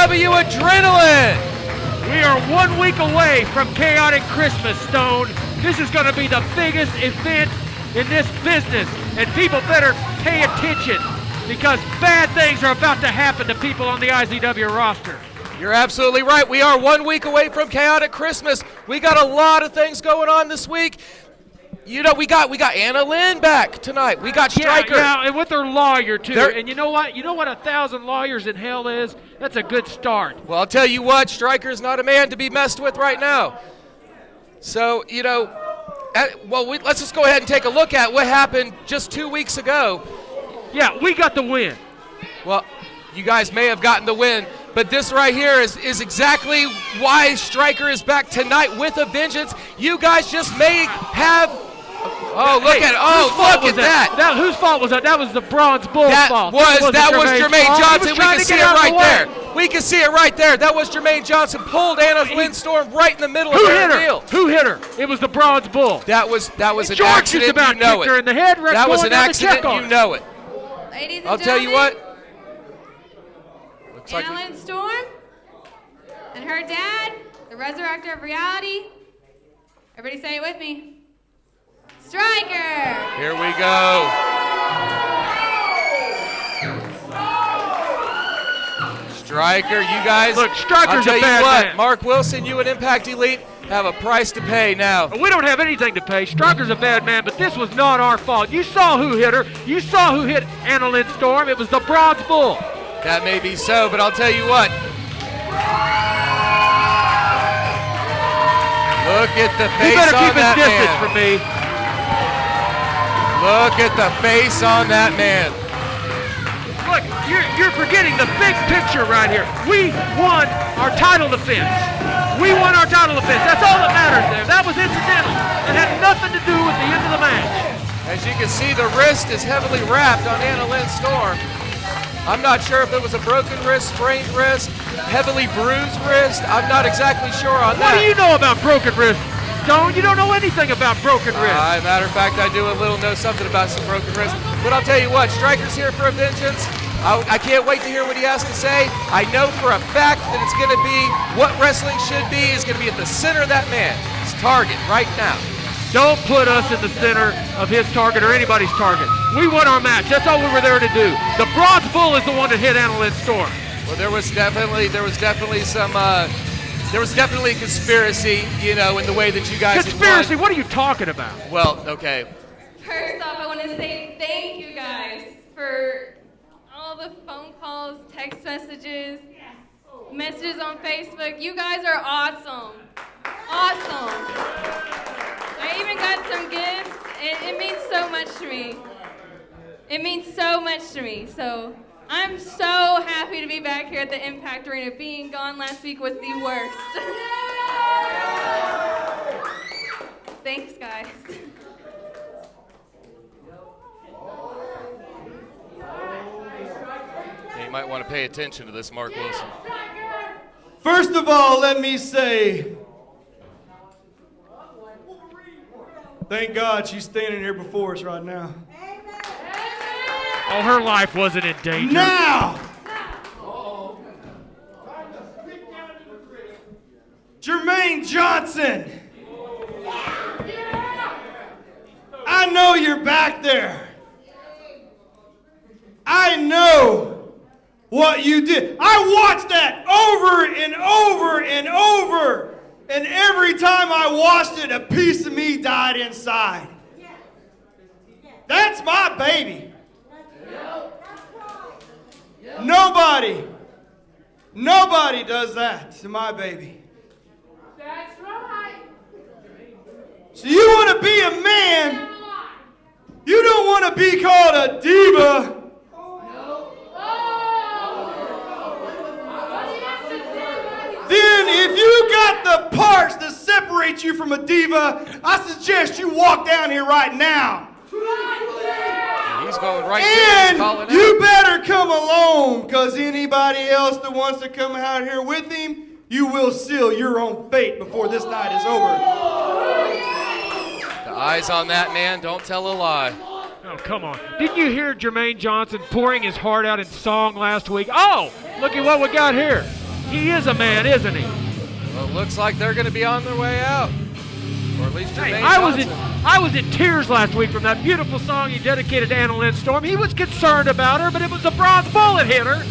IZW Adrenaline. We are 1 week away from Chaotic Christmas, Stone. This is going to be the biggest event in this business, and people better pay attention because bad things are about to happen to people on the IZW roster. You're absolutely right. We are 1 week away from Chaotic Christmas. We got a lot of things going on this week. You know, we got Anna Lynn back tonight. We got Stryker. Yeah, and with her lawyer, too. And you know what? You know what 1,000 lawyers in hell is? That's a good start. Well, I'll tell you what, Stryker's not a man to be messed with right now. So, you know, let's just go ahead and take a look at what happened just 2 weeks ago. Yeah, we got the win. Well, you guys may have gotten the win, but this right here is exactly why Stryker is back tonight with a vengeance. You guys just may have... Oh, look at it. Oh, look at that. Whose fault was that? That was the Bronze Bull's fault. That was Jermaine Johnson. We can see it right there. We can see it right there. That was Jermaine Johnson. Pulled Anna's windstorm right in the middle of the deal. Who hit her? It was the Bronze Bull. That was an accident. You know it. Her in the head. That was an accident. You know it. Ladies and I'll tell you what. Anna Lynn Storm and her dad, the resurrector of reality. Everybody say it with me. Stryker! Here we go. Stryker, you guys. Look, Stryker's a bad man. Mark Wilson, you and Impact Elite have a price to pay now. We don't have anything to pay. Stryker's a bad man, but this was not our fault. You saw who hit her. You saw who hit Anna Lynn Storm. It was the Bronze Bull. That may be so, but I'll tell you what. Look at the face on that man. You better keep his distance from me. Look at the face on that man. Look, you're forgetting the big picture right here. We won our title defense. We won our title defense. That's all that matters there. That was incidental. It had nothing to do with the end of the match. As you can see, the wrist is heavily wrapped on Anna Lynn Storm. I'm not sure if it was a broken wrist, sprained wrist, heavily bruised wrist. I'm not exactly sure on that. What do you know about broken wrist, Stone? You don't know anything about broken wrist. Matter of fact, I do know something about some broken wrist. But I'll tell you what, Stryker's here for a vengeance. I can't wait to hear what he has to say. I know for a fact that it's going to be what wrestling should be. Is going to be at the center of that man's target right now. Don't put us in the center of his target or anybody's target. We won our match. That's all we were there to do. The Bronze Bull is the one that hit Anna Lynn Storm. Well, there was definitely a conspiracy, you know, in the way that you guys Conspiracy? What are you talking about? Well, okay. First off, I want to say thank you guys for all the phone calls, text messages, messages on Facebook. You guys are awesome. Awesome. I even got some gifts. It means so much to me. It means so much to me. So I'm so happy to be back here at the Impact Arena. Being gone last week was the worst. Thanks, guys. Yeah, you might want to pay attention to this, Mark Wilson. First of all, let me say, thank God she's standing here before us right now. Oh, her life wasn't in danger. Now! Jermaine Johnson! I know you're back there. I know what you did. I watched that over and over and over. And every time I watched it, a piece of me died inside. That's my baby. Nobody does that to my baby. That's right. So you want to be a man, you don't want to be called a diva. Then if you got the parts that separate you from a diva, I suggest you walk down here right now. He's going right and you better come alone, because anybody else that wants to come out here with him, you will seal your own fate before this night is over. The eyes on that man don't tell a lie. Oh, come on. Didn't you hear Jermaine Johnson pouring his heart out in song last week? Oh, look at what we got here. He is a man, isn't he? Well, it looks like they're going to be on their way out. Or at least Jermaine Hey, Johnson. I was in tears last week from that beautiful song he dedicated to Annalyn Storm. He was concerned about her, but it was a bronze bull that hit her.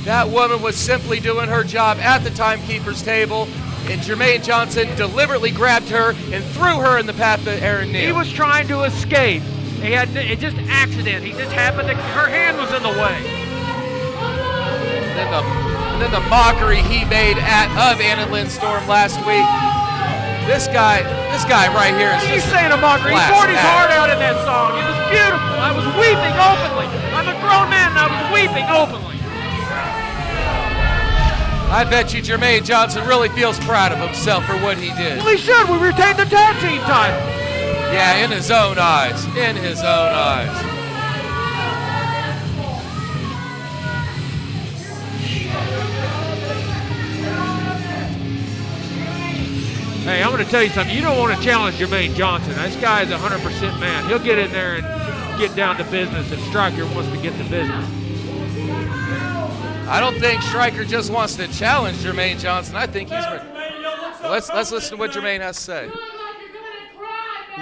That woman was simply doing her job at the timekeeper's table, and Jermaine Johnson deliberately grabbed her and threw her in the path of Aaron Neal. He was trying to escape. It just accident. He just happened to, her hand was in the way. And then the mockery he made of Annalyn Storm last week. This guy right here is He's just saying a mockery. He class poured his act. heart out in that song. It was beautiful. I was weeping openly. I'm a grown man and I was weeping openly. I bet you Jermaine Johnson really feels proud of himself for what he did. Well, he should. We retained the tag team title. Yeah, in his own eyes. In his own eyes. Hey, I'm going to tell you something. You don't want to challenge Jermaine Johnson. This guy is a 100% man. He'll get in there and get down to business if Stryker wants to get to business. I don't think Stryker just wants to challenge Jermaine Johnson. I think he's. Let's listen to what Jermaine has to say.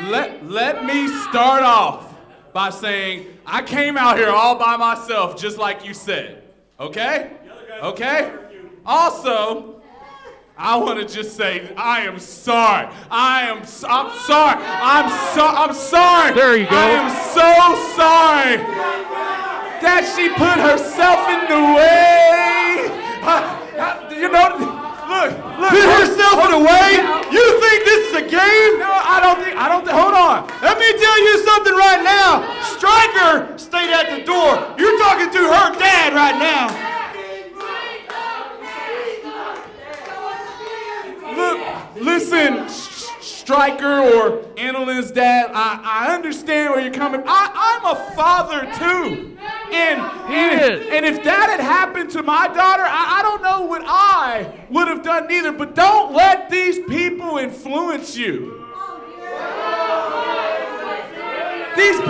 Let me start off by saying I came out here all by myself, just like you said. Okay? Okay? Also, I want to just say I am sorry. I'm sorry. I'm sorry. There you go. I am so sorry that she put herself in the way. You know, look. Put herself in the way? You think this is a game? No, I don't think, hold on. Let me tell you something right now. Stryker stayed at the door. You're talking to her dad right now. Look, listen, Stryker or Annalyn's dad, I understand where you're coming. I'm a father too. And if that had happened to my daughter, I don't know what I would have done either, but don't let these people influence you. These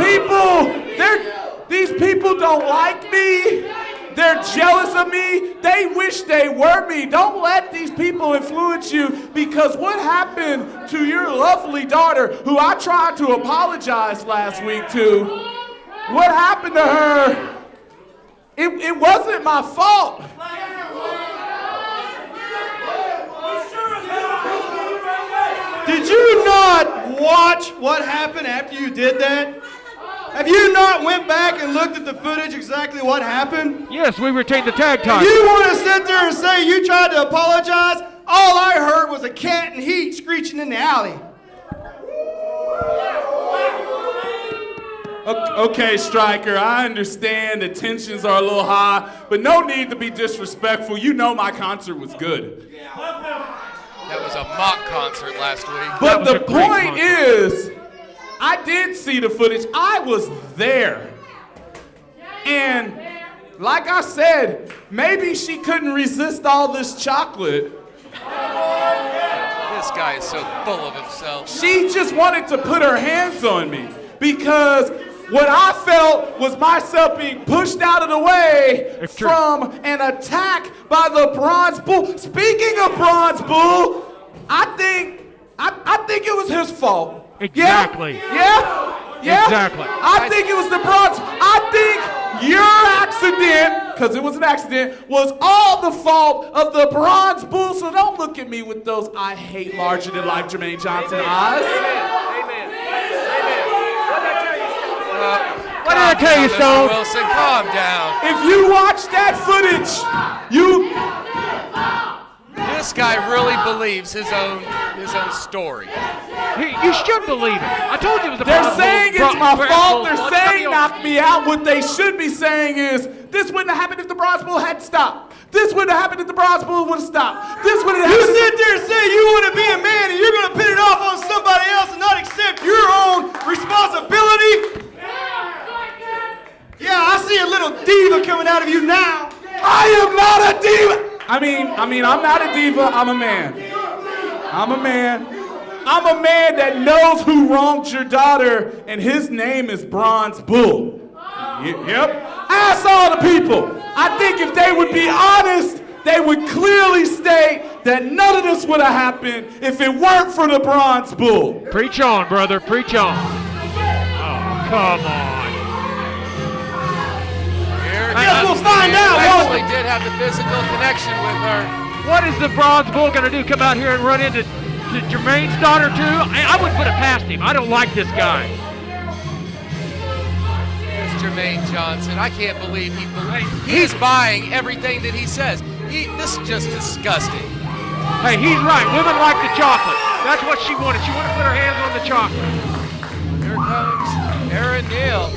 people don't like me. They're jealous of me. They wish they were me. Don't let these people influence you, because what happened to your lovely daughter, who I tried to apologize last week to, what happened to her, it wasn't my fault. Did you not watch what happened after you did that? Have you not went back and looked at the footage exactly what happened? Yes, we retained the tag title. You want to sit there and say you tried to apologize? All I heard was a cat in heat screeching in the alley. Okay, Stryker, I understand the tensions are a little high, but no need to be disrespectful. You know my concert was good. That was a mock concert last week. But the point is, I did see the footage. I was there. And like I said, maybe she couldn't resist all this chocolate. This guy is so full of himself. She just wanted to put her hands on me, because what I felt was myself being pushed out of the way from an attack by the Bronze Bull. Speaking of Bronze Bull, I think it was his fault. Exactly. Yeah? Exactly. I think it was the Bronze. I think your accident, because it was an accident, was all the fault of the Bronze Bull. So don't look at me with those I hate larger than life Jermaine Johnson eyes. What did I tell you, Stone? Wilson, calm down. If you watch that footage, This guy really believes his own story. You should believe it. I told you it was the they're Bronze saying Bull. it's my fault. They're Bronze saying Bull. knock me out. What they should be saying is this wouldn't have happened if the Bronze Bull had stopped. This wouldn't have happened if the Bronze Bull would have stopped. This wouldn't have You happened. sit there and say you want to be a man and you're going to put it off on somebody else and not accept your own responsibility? Yeah, I see a little diva coming out of you now. I am not a diva. I mean, I'm not a diva. I'm a man. I'm a man. I'm a man that knows who wronged your daughter, and his name is Bronze Bull. Yep. Ask all the people. I think if they would be honest, they would clearly state that none of this would have happened if it weren't for the Bronze Bull. Preach on, brother. Preach on. Oh, come on. Guess we'll find out, won't we? Actually did have the physical connection with her. What is the Bronze Bull going to do? Come out here and run into Jermaine's daughter, too? I wouldn't put it past him. I don't like this guy. It's Jermaine Johnson. I can't believe he's buying everything that he says. This is just disgusting. Hey, he's right. Women like the chocolate. That's what she wanted. She wanted to put her hands on the chocolate. Here comes Aaron Neal.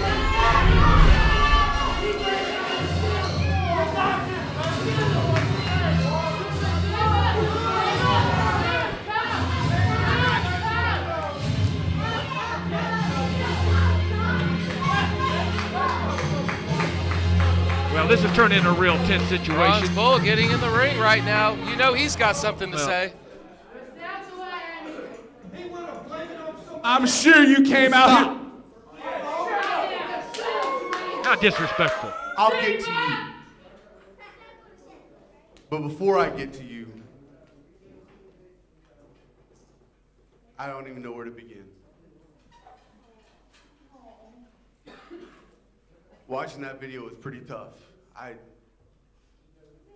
Well, this has turned into a real tense situation. Bronze Bull getting in the ring right now. You know he's got something to say. I'm sure you came out here. How disrespectful. I'll get to you. But before I get to you, I don't even know where to begin. Watching that video was pretty tough. I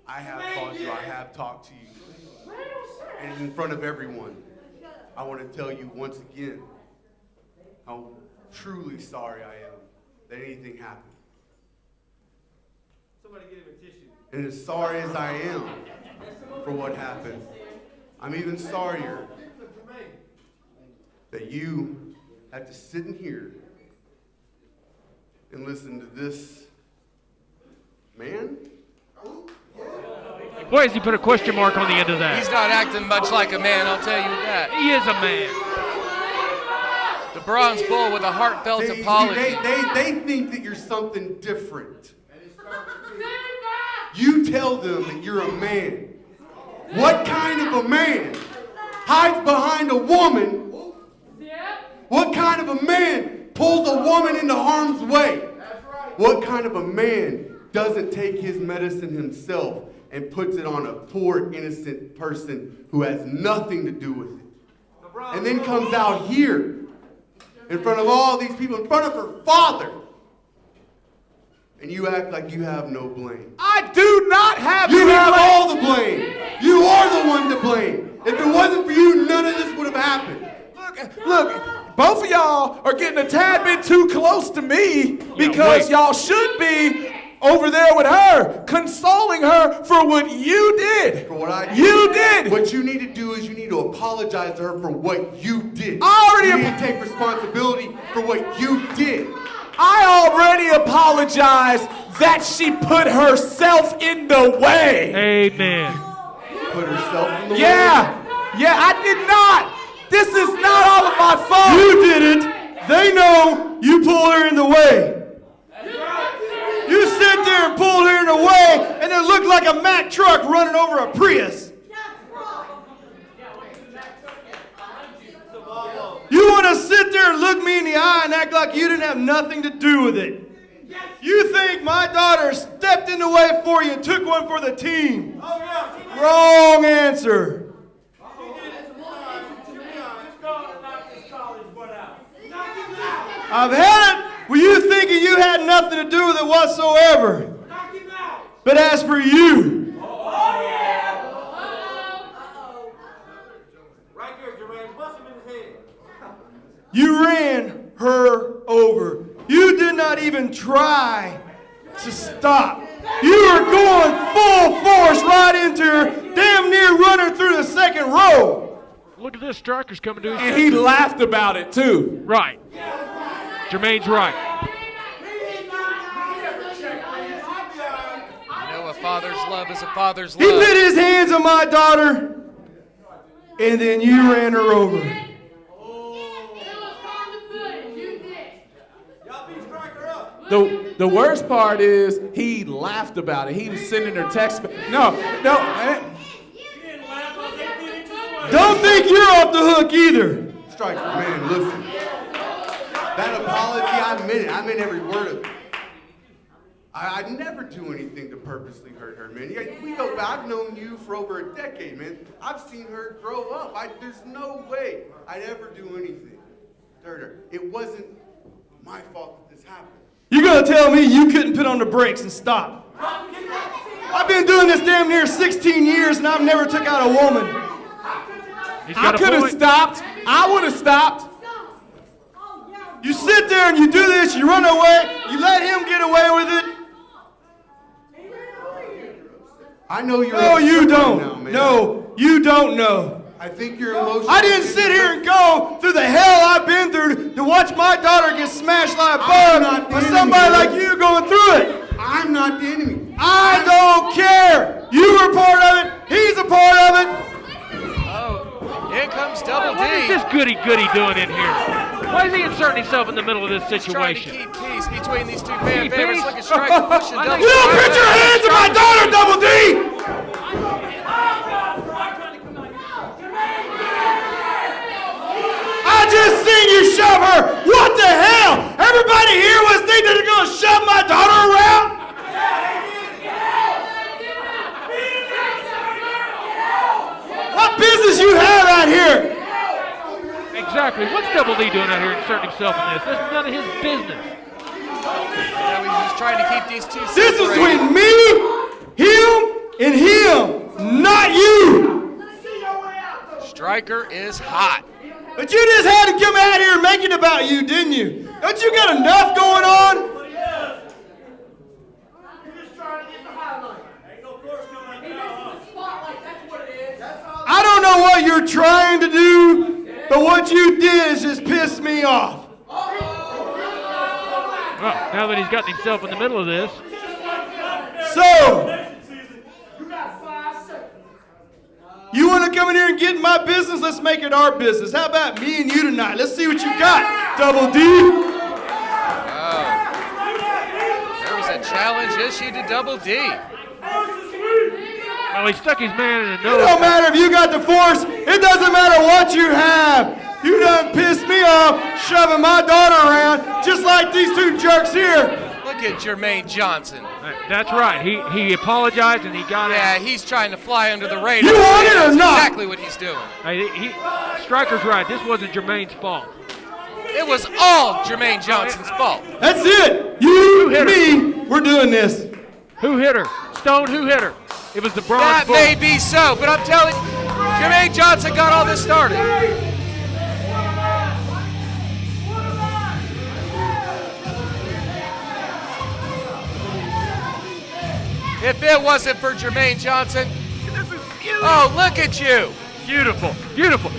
have called you, I have talked to you. And in front of everyone, I want to tell you once again how truly sorry I am that anything happened. Somebody get him a tissue. And as sorry as I am for what happened, I'm even sorrier that you had to sit in here and listen to this man. Boy, has he put a question mark on the end of that. He's not acting much like a man, I'll tell you that. He is a man. The Bronze Bull with a heartfelt apology. They think that you're something different. You tell them that you're a man. What kind of a man hides behind a woman? What kind of a man pulls a woman into harm's way? What kind of a man doesn't take his medicine himself and puts it on a poor, innocent person who has nothing to do with it? And then comes out here in front of all these people, in front of her father, and you act like you have no blame. I do not have You have all the blame. You are the one to blame. If it wasn't for you, none of this would have happened. Look, both of y'all are getting a tad bit too close to me because y'all should be over there with her, consoling her for what you did. For what I did. You did. What you need to do is you need to apologize to her for what you did. You need to take responsibility for what you did. I already apologized that she put herself in the way. Amen. Put herself in the way? Yeah, I did not. This is not all of my fault. You did it. They know you pulled her in the way. You sit there and pulled her in the way, and it looked like a Mack truck running over a Prius. You want to sit there and look me in the eye and act like you didn't have nothing to do with it. You think my daughter stepped in the way for you and took one for the team. Wrong answer. I've had it with you thinking you had nothing to do with it whatsoever. But as for you, you ran her over. You did not even try to stop. You were going full force right into her, damn near running through the second row. Look at this, Stryker's coming to his And he laughed about it too. Right. Jermaine's right. You know, a father's love is a father's He love. put his hands on my daughter, and then you ran her over. The worst part is he laughed about it. He was sending her text. No. Don't think you're off the hook either. Stryker, man, listen. That apology, I meant it. I meant every word of it. I'd never do anything to purposely hurt her, man. Yeah, we go back. I've known you for over a decade, man. I've seen her grow up. There's no way I'd ever do anything to hurt her. It wasn't my fault that this happened. You gonna tell me you couldn't put on the brakes and stop? I've been doing this damn near 16 years and I've never took out a woman. I could have stopped. I would have stopped. You sit there and you do this, you run away, you let him get away with it. I know you're No, you upset right don't. now, man. No, you don't know. I think you're emotional. I didn't sit here and go through the hell I've been through to watch my daughter get smashed like a I'm bug not by the somebody enemy, like bro. you going through it. I'm not the enemy. I don't care. You were part of it. He's a part of it. Oh, in comes Double D. What is this goody-goody doing in here? Why is he inserting himself in the middle of this Trying to situation? keep peace between these two fan Keep favorites. peace? Look at Stryker pushing Double D. You don't put your hands on my daughter, Double D. I just seen you shove her. What the hell? Everybody here was thinking they're gonna shove my daughter around? What business you have out here? Exactly. What's Double D doing out here inserting himself in this? That's none of his business. Yeah, he's just trying to keep these two This is separated. between me, him, and him, not you. Stryker is hot. But you just had to come out here and make it about you, didn't you? Don't you got enough going on? I don't know what you're trying to do, but what you did is just piss me off. Well, now that he's gotten himself in the middle of this, So, you want to come in here and get in my business? Let's make it our business. How about me and you tonight? Let's see what you got, Double D. There was a challenge issued to Double D. well, he stuck his man in the It nose. don't matter if you got the force. It doesn't matter what you have. You done pissed me off shoving my daughter around just like these two jerks here. Look at Jermaine Johnson. That's right. He apologized and he got Yeah, out. he's trying to fly under the radar. You want it or That's not? exactly what he's doing. Hey, Stryker's right. This wasn't Jermaine's fault. It was all Jermaine Johnson's fault. That's it. You, hit me, we're doing this. Who hit her? Stone, who hit her? It was the bronze That bull. may be so, but I'm telling you, Jermaine Johnson got all this started. If it wasn't for Jermaine Johnson, oh, look at you. Beautiful, beautiful.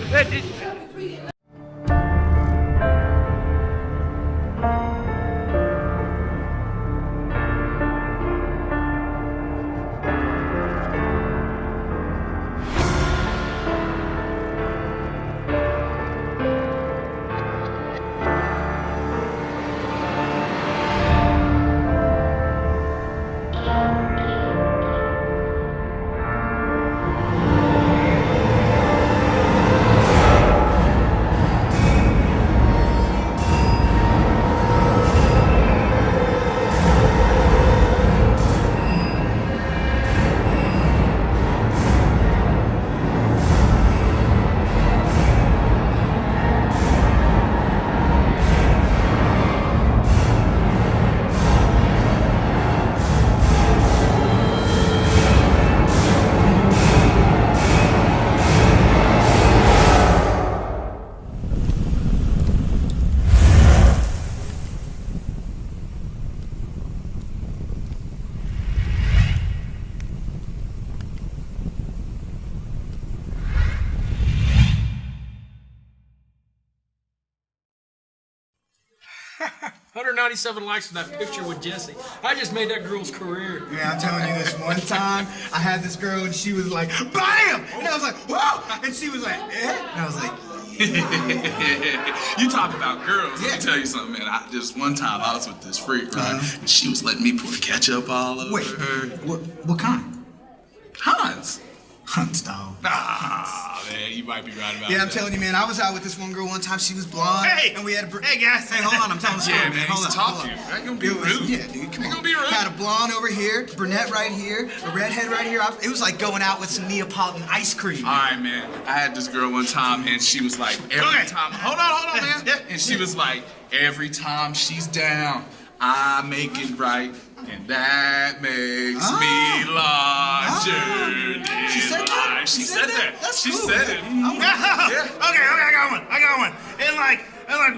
$197 likes on that picture with Jesse. I just made that girl's career. Man, I'm telling you this one time, I had this girl and she was like, BAM! And I was like, whoa! And she was like, eh? And I was like, You talk about girls. Yeah. Let me tell you something, man. Just one time I was with this freak, right? And she was letting me pour ketchup all over wait, her. what kind? Hans. Hunts, dog. Ah, man, you might be right about that. Yeah, I'm telling you, man. I was out with this one girl one time. She was blonde. Hey! And we had a... Hey, guys. Hey, hold on. I'm telling the story, Yeah, man. man, Hold he's on. talking. That gonna be It was- rude. Yeah, dude. Come That on. gonna be rude. Had a blonde over here, brunette right here, a redhead right here. It was like going out with some Neapolitan ice cream. All right, man. I had this girl one time, and she was like, every time. Hold on, man. Yeah. And she was like, every time she's down, I make it right, and that makes me larger. She said that? She said that. That's She cool, said man. it. Okay, I got one. And like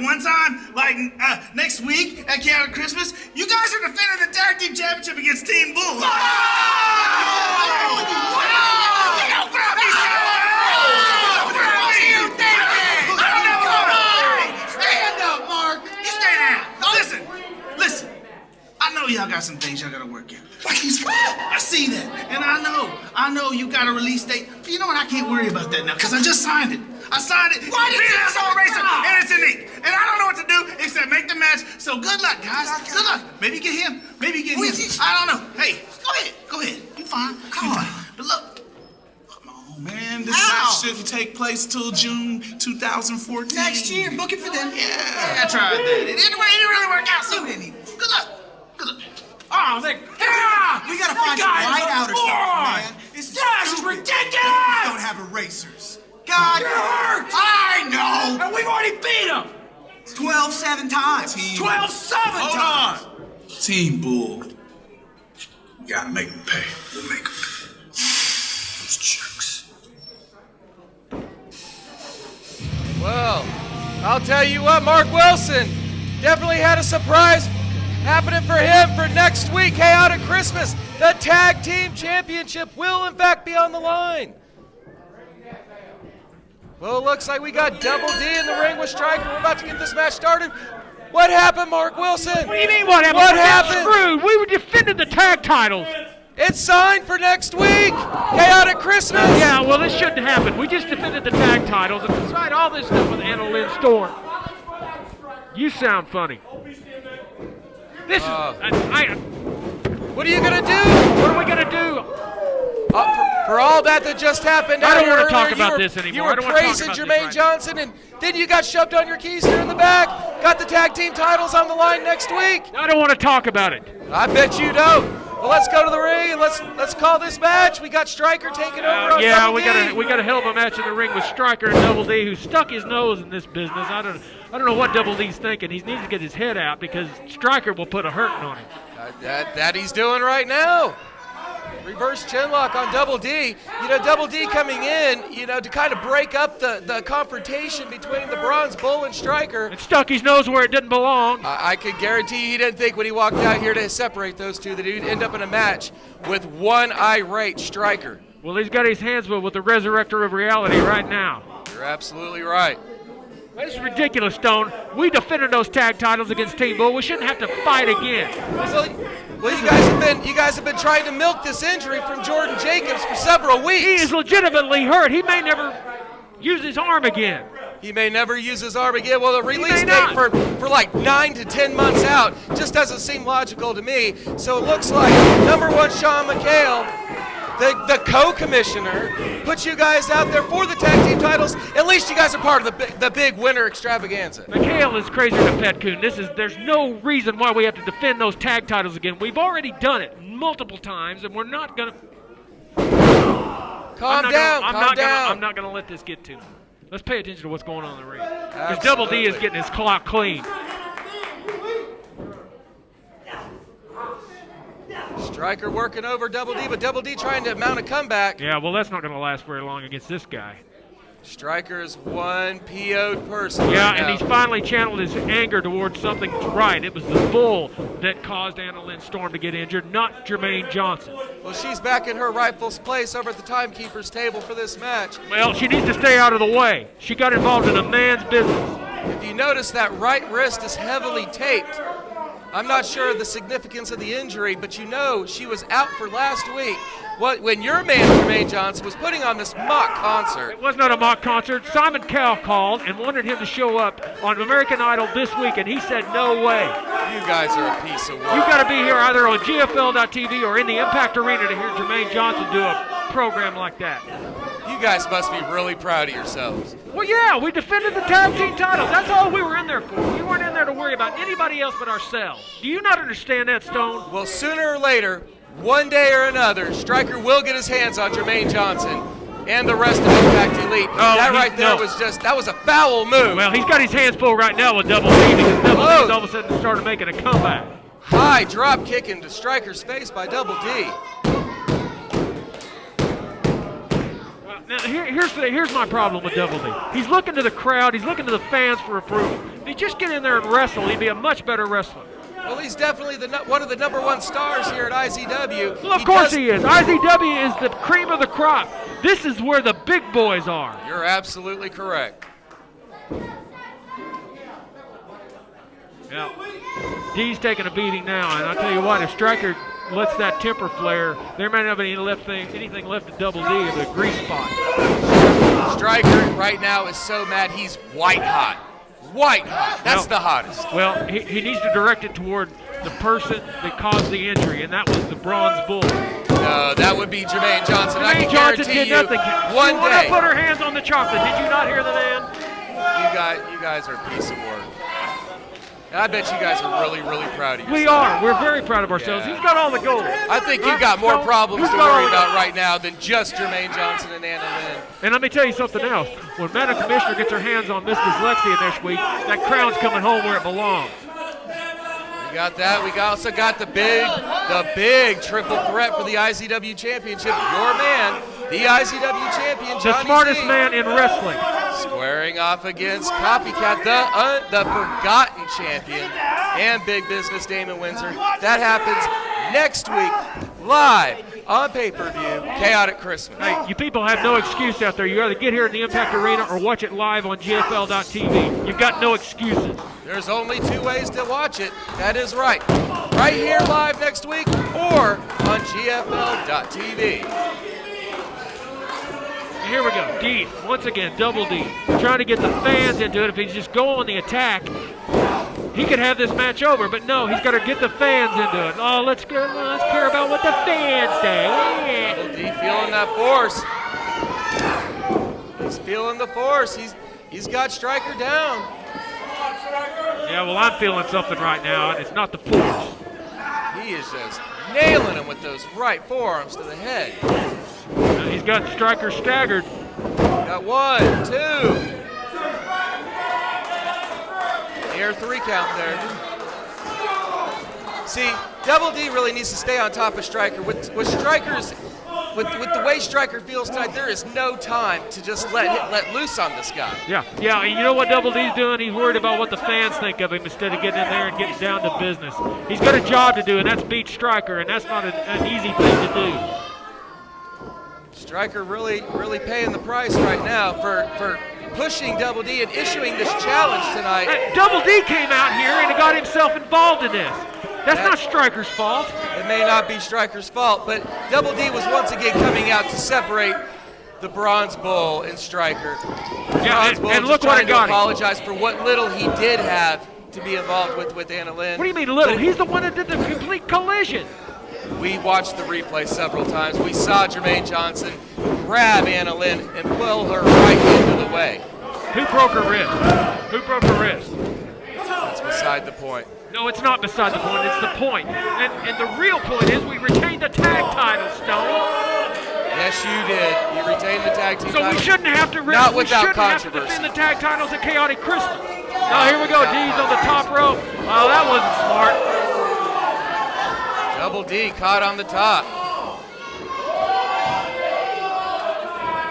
one time, next week at Chaotic Christmas, you guys are defending the tag team championship against Team Bull. Stand up, Mark. You stay down. Listen. I know y'all got some things y'all gotta work out. I see that, and I know you got a release date. But you know what? I can't worry about that now, because I just signed it. Why did you racer, and it's in ink. And I don't know what to do except make the match. So good luck, guys. Good luck. Maybe get him. I don't know. Hey, go ahead. You fine. Come on. But look. Oh, man, this match shouldn't take place till June 2014. Next year, book it for them. Yeah, I tried that. It didn't really work out. So good luck. Oh, We gotta find some white out or something, man. That's ridiculous! We don't have erasers. God, I know! And we've already beat him! 12-7 times. 12-7 times! Team Bull. You gotta make them pay. We'll make them pay. Those jerks. Well, I'll tell you what, Mark Wilson definitely had a surprise happening for him for next week. Chaotic Christmas. The Tag Team Championship will, in fact, be on the line. Well, it looks like we got Double D in the ring with Stryker. We're about to get this match started. What happened, Mark Wilson? What do you mean what happened? What We got happened? Screwed. We were defending the tag titles. It's signed for next week. Chaotic Christmas. Yeah, well, this shouldn't happen. We just defended the tag titles, and despite all this stuff with Anna Lynn Storm, you sound funny. This is. What are you gonna do? What are we gonna do? For all that just happened, I don't want wanna talk about this anymore. You I were don't wanna talk praising about this Jermaine right Johnson, and then you got shoved on your keister in the back. Got the tag team titles on the line next week. I don't want to talk about it. I bet you don't. Well, let's go to the ring and let's call this match. We got Stryker taking over on Yeah, Double we D. got a hell of a match in the ring with Stryker and Double D, who stuck his nose in this business. I don't know what Double D's thinking. He needs to get his head out because Stryker will put a hurting on him. That he's doing right now. Reverse chinlock on Double D. You know, Double D coming in, to kind of break up the confrontation between the Bronze Bull and Stryker. And stuck his nose where it didn't belong. I could guarantee he didn't think when he walked out here to separate those two that he'd end up in a match with one irate Stryker. Well, he's got his hands full with the Resurrector of Reality right now. You're absolutely right. This is ridiculous, Stone. We defended those tag titles against Team Bull. We shouldn't have to fight again. Well, you guys have been trying to milk this injury from Jordan Jacobs for several weeks. He is legitimately hurt. He may never use his arm again. He may never use his arm again. Well, the release date for like 9 to 10 months out just doesn't seem logical to me. So it looks like number one Sean McHale, the co-commissioner, put you guys out there for the tag team titles. At least you guys are part of the big winter extravaganza. McHale is crazier than Pet Coon. There's no reason why we have to defend those tag titles again. We've already done it multiple times, and we're not gonna. Calm down. I'm not gonna let this get to me. Let's pay attention to what's going on in the ring. Because Double D is getting his clock clean. Stryker working over Double D, but Double D trying to mount a comeback. Yeah, well, that's not going to last very long against this guy. Stryker is one PO'd person. Yeah, right and now. he's finally channeled his anger towards something right. It was the Bull that caused Anna Lynn Storm to get injured, not Jermaine Johnson. Well, she's back in her rightful place over at the timekeeper's table for this match. Well, she needs to stay out of the way. She got involved in a man's business. If you notice, that right wrist is heavily taped. I'm not sure of the significance of the injury, but you know she was out for last week. When your man, Jermaine Johnson, was putting on this mock concert. It was not a mock concert. Simon Cowell called and wanted him to show up on American Idol this week, and he said no way. You guys are a piece of work. You got to be here either on GFL.TV or in the Impact Arena to hear Jermaine Johnson do a program like that. You guys must be really proud of yourselves. Well, yeah, we defended the tag team titles. That's all we were in there for. We weren't in there to worry about anybody else but ourselves. Do you not understand that, Stone? Well, sooner or later, one day or another, Stryker will get his hands on Jermaine Johnson and the rest of Impact Elite. That right there was a foul move. Well, he's got his hands full right now with Double D because Double D's all of a sudden started making a comeback. High drop kick into Stryker's face by Double D. Now, here's my problem with Double D. He's looking to the crowd. He's looking to the fans for approval. If he just get in there and wrestle, he'd be a much better wrestler. Well, he's definitely one of the #1 stars here at IZW. Well, of course he is. IZW is the cream of the crop. This is where the big boys are. You're absolutely correct. Yeah. D's taking a beating now, and I'll tell you what, if Stryker lets that temper flare, there may not be anything left to Double D of a grease spot. Stryker right now is so mad he's white hot. White hot. That's the hottest. Well, he needs to direct it toward the person that caused the injury, and that was the Bronze Bull. No, that would be Jermaine Johnson. I Jermaine can Johnson guarantee did you nothing. one She day. put her hands on the chocolate. Did you not hear the man? You guys are a piece of work. And I bet you guys are really, really proud of yourselves. We are. We're very proud of ourselves. Yeah. He's got all the gold. I think you've got more problems to worry about right now than just Jermaine Johnson and Anna Lynn. And let me tell you something else. When Madam Commissioner gets her hands on Miss Dyslexia next week, that crown's coming home where it belongs. We got that. We also got the big triple threat for the IZW Championship. Your man, the IZW Champion, Johnny The smartest Z, man in wrestling. squaring off against Copycat, the forgotten champion, and Big Business Damon Windsor. That happens next week, live on pay-per-view, Chaotic Christmas. Hey, you people have no excuse out there. You either get here in the Impact Arena or watch it live on GFL.TV. You've got no excuses. There's only 2 ways to watch it. That is right. Right here live next week or on GFL.TV. Here we go. D, once again, Double D. Trying to get the fans into it. If he's just going on the attack, he could have this match over, but no, he's got to get the fans into it. Oh, let's care about what the fans say. Yeah. Double D feeling that force. He's feeling the force. He's got Stryker down. Yeah, well, I'm feeling something right now, and it's not the force. He is just nailing him with those right forearms to the head. He's got Stryker staggered. Got 1, 2. Near 3 count there. See, Double D really needs to stay on top of Stryker. With the way Stryker feels tonight, there is no time to just let loose on this guy. Yeah, and you know what Double D's doing? He's worried about what the fans think of him instead of getting in there and getting down to business. He's got a job to do, and that's beat Stryker, and that's not an easy thing to do. Stryker really paying the price right now for pushing Double D and issuing this challenge tonight. Double D came out here and got himself involved in this. That's not Stryker's fault. It may not be Stryker's fault, but Double D was once again coming out to separate the Bronze Bull and Stryker. Yeah, Bronze Bull and just look what trying it got to apologize for what little he did have to be involved with Anna Lynn. What do you mean little? He's the one that did the complete collision. We watched the replay several times. We saw Jermaine Johnson grab Anna Lynn and pull her right into the way. Who broke her wrist? Who broke her wrist? That's beside the point. No, it's not beside the point. It's the point. And the real point is we retained the tag title, Stone. Yes, you did. You retained the tag team title. So we shouldn't have to Not without have to defend the tag titles at Chaotic Christmas. Now here we go. D's on the top rope. Oh, that wasn't smart. Double D caught on the top.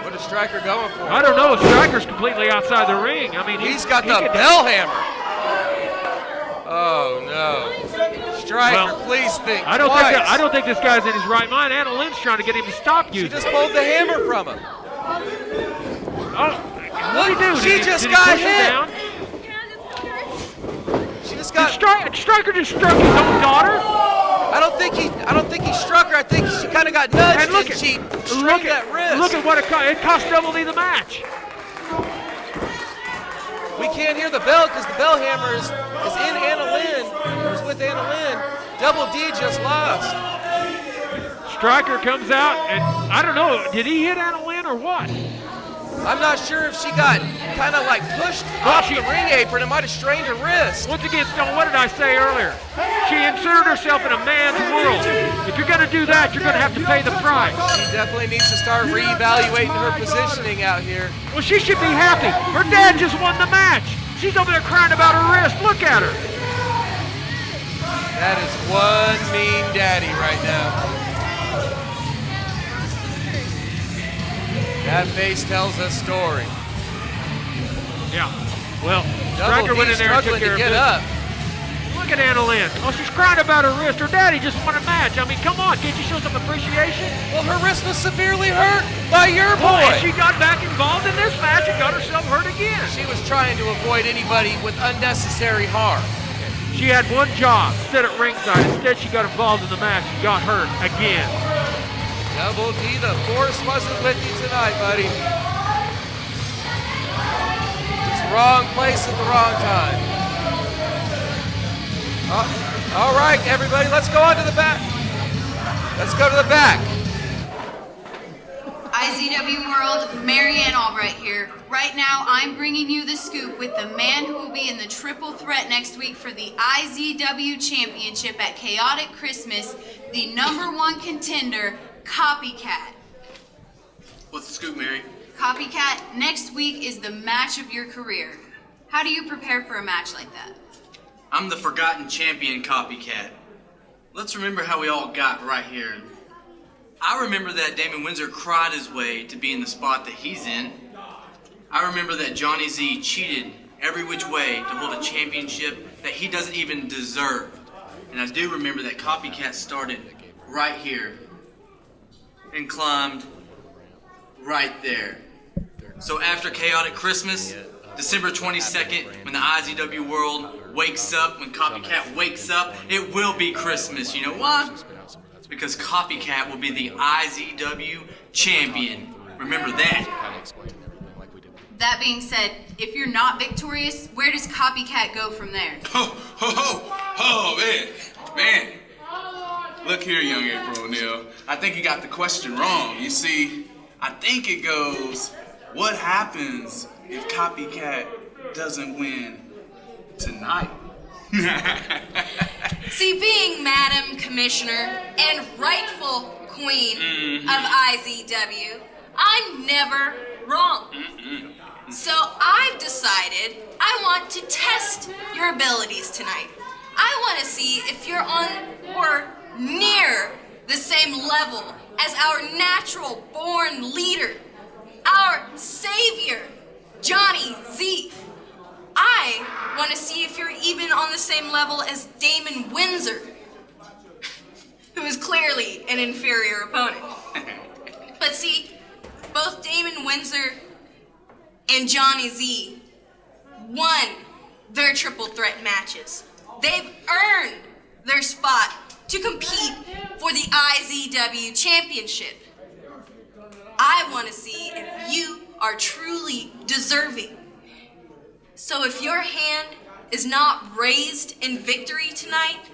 What is Stryker going for? I don't know. Stryker's completely outside the ring. I mean, he's got the bell hammer. Oh no, Stryker, please think I don't twice. think I don't think this guy's in his right mind. Anna Lynn's trying to get him to stop using. She just pulled the hammer from him. Oh, what did he do? She just got hit. She just got. Stryker just struck his own daughter. I don't think he struck her. I think she kind of got nudged and she strained that wrist. Look at what it cost Double D the match. We can't hear the bell because the bell hammer is in Anna Lynn. It was with Anna Lynn. Double D just lost. Stryker comes out, and I don't know, did he hit Adrenaline or what? I'm not sure if she got kind of like pushed off the ring apron. It might have strained her wrist. Once again, Stone, what did I say earlier? She inserted herself in a man's world. If you're going to do that, you're going to have to pay the price. She definitely needs to start reevaluating her positioning out here. Well, she should be happy. Her dad just won the match. She's over there crying about her wrist. Look at her. That is one mean daddy right now. That face tells a story. Yeah. Well, Double Stryker went D in there and took struggling care to of get business. up. Look at Adrenaline. Oh, she's crying about her wrist. Her daddy just won a match. I mean, come on. Can't you show some appreciation? Well, her wrist was severely hurt by your boy. And she got back involved in this match and got herself hurt again. She was trying to avoid anybody with unnecessary harm. She had one job, sit at ringside. Instead, she got involved in the match and got hurt again. Double D, the force wasn't with you tonight, buddy. Just wrong place at the wrong time. All right, everybody, let's go on to the back. Let's go to the back. IZW World, Marianne Albright here. Right now, I'm bringing you the scoop with the man who will be in the triple threat next week for the IZW Championship at Chaotic Christmas, the #1 contender, Copycat. What's the scoop, Mary? Copycat, next week is the match of your career. How do you prepare for a match like that? I'm the forgotten champion, Copycat. Let's remember how we all got right here. I remember that Damon Windsor cried his way to be in the spot that he's in. I remember that Johnny Z cheated every which way to hold a championship that he doesn't even deserve. And I do remember that Copycat started right here and climbed right there. So after Chaotic Christmas, December 22nd, when the IZW World wakes up, when Copycat wakes up, it will be Christmas. You know why? Because Copycat will be the IZW champion. Remember that. That being said, if you're not victorious, where does Copycat go from there? Man. Look here, young April O'Neil. I think you got the question wrong. You see, I think it goes, what happens if Copycat doesn't win tonight? See, being Madam Commissioner and rightful queen of IZW, I'm never wrong. So I've decided I want to test your abilities tonight. I want to see if you're on or near the same level as our natural born leader, our savior, Johnny Z. I want to see if you're even on the same level as Damon Windsor, who is clearly an inferior opponent. But see, both Damon Windsor and Johnny Z won their triple threat matches. They've earned their spot to compete for the IZW Championship. I want to see if you are truly deserving. So if your hand is not raised in victory tonight,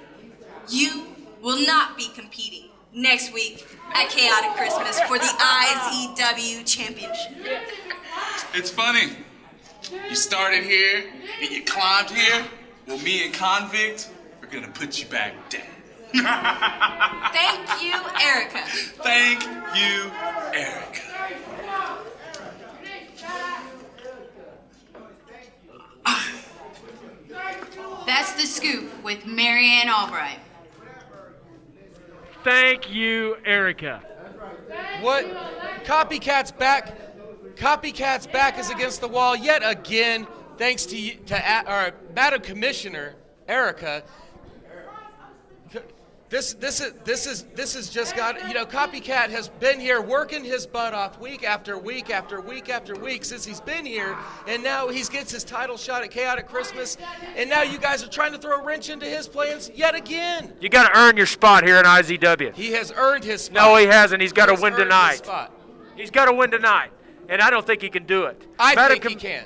you will not be competing next week at Chaotic Christmas for the IZW Championship. It's funny. You started here and you climbed here. Well, me and Convict are gonna put you back down. Thank you, Erica. Thank you, Erica. That's the scoop with Marianne Albright. Thank you, Erica. What? Copycat's back. Copycat's back is against the wall yet again, thanks to Madam Commissioner Erica. This is just got, Copycat has been here working his butt off week after week after week after week since he's been here, and now he gets his title shot at Chaotic Christmas, and now you guys are trying to throw a wrench into his plans yet again. You got to earn your spot here in IZW. He has earned his spot. No, he hasn't. He's got to win tonight. Spot. He's got to win tonight, and I don't think he can do it. I think he can.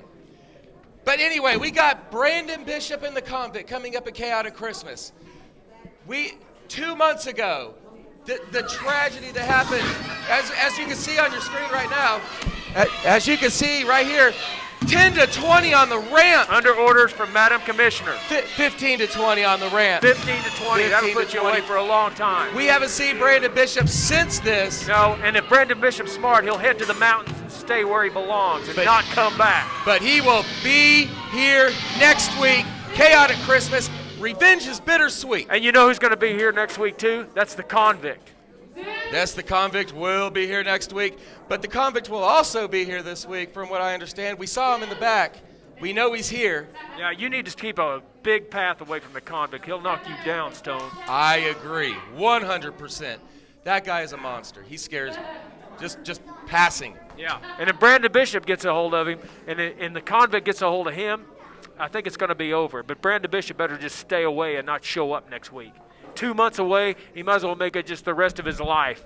But anyway, we got Brandon Bishop and the Convict coming up at Chaotic Christmas. 2 months ago, the tragedy that happened, as you can see on your screen right now, as you can see right here, 10 to 20 on the ramp. Under orders from Madam Commissioner. 15 to 20 on the ramp. 15 to 20. That'll put you away for a long time. We haven't seen Brandon Bishop since this. No, and if Brandon Bishop's smart, he'll head to the mountains and stay where he belongs and not come back. But he will be here next week. Chaotic Christmas. Revenge is bittersweet. And you know who's going to be here next week, too? That's the Convict. Yes, the Convict will be here next week, but the Convict will also be here this week, from what I understand. We saw him in the back. We know he's here. Yeah, you need to keep a big path away from the Convict. He'll knock you down, Stone. I agree, 100%. That guy is a monster. He scares me. Just passing. Yeah, and if Brandon Bishop gets a hold of him, and the Convict gets a hold of him, I think it's going to be over. But Brandon Bishop better just stay away and not show up next week. 2 months away, he might as well make it just the rest of his life.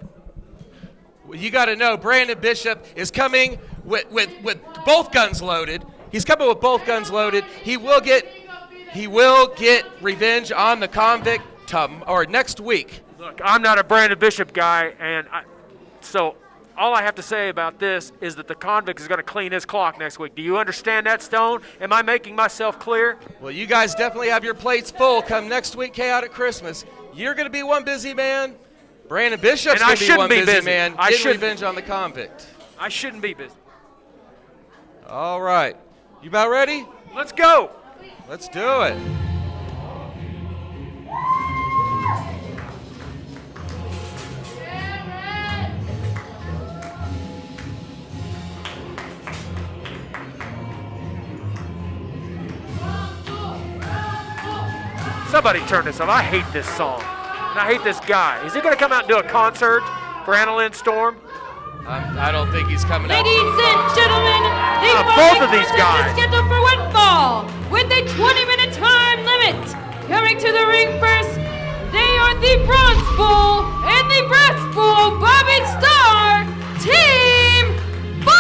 Well, you got to know, Brandon Bishop is coming with both guns loaded. He's coming with both guns loaded. He will get revenge on the Convict next week. Look, I'm not a Brandon Bishop guy, and so all I have to say about this is that the Convict is going to clean his clock next week. Do you understand that, Stone? Am I making myself clear? Well, you guys definitely have your plates full come next week, Chaotic Christmas. You're going to be one busy man. Brandon Bishop's going to be one busy man. Getting revenge on the Convict. I shouldn't be busy. All right. You about ready? Let's go. Let's do it. Somebody turn this off. I hate this song. And I hate this guy. Is he going to come out and do a concert for Annalyn Storm? I don't think he's coming out. Ladies and gentlemen, the both of these guys is scheduled for one fall with a 20-minute time limit. Coming to the ring first, they are the Bronze Bull and the Brass Bull Bobby Star Team Bull.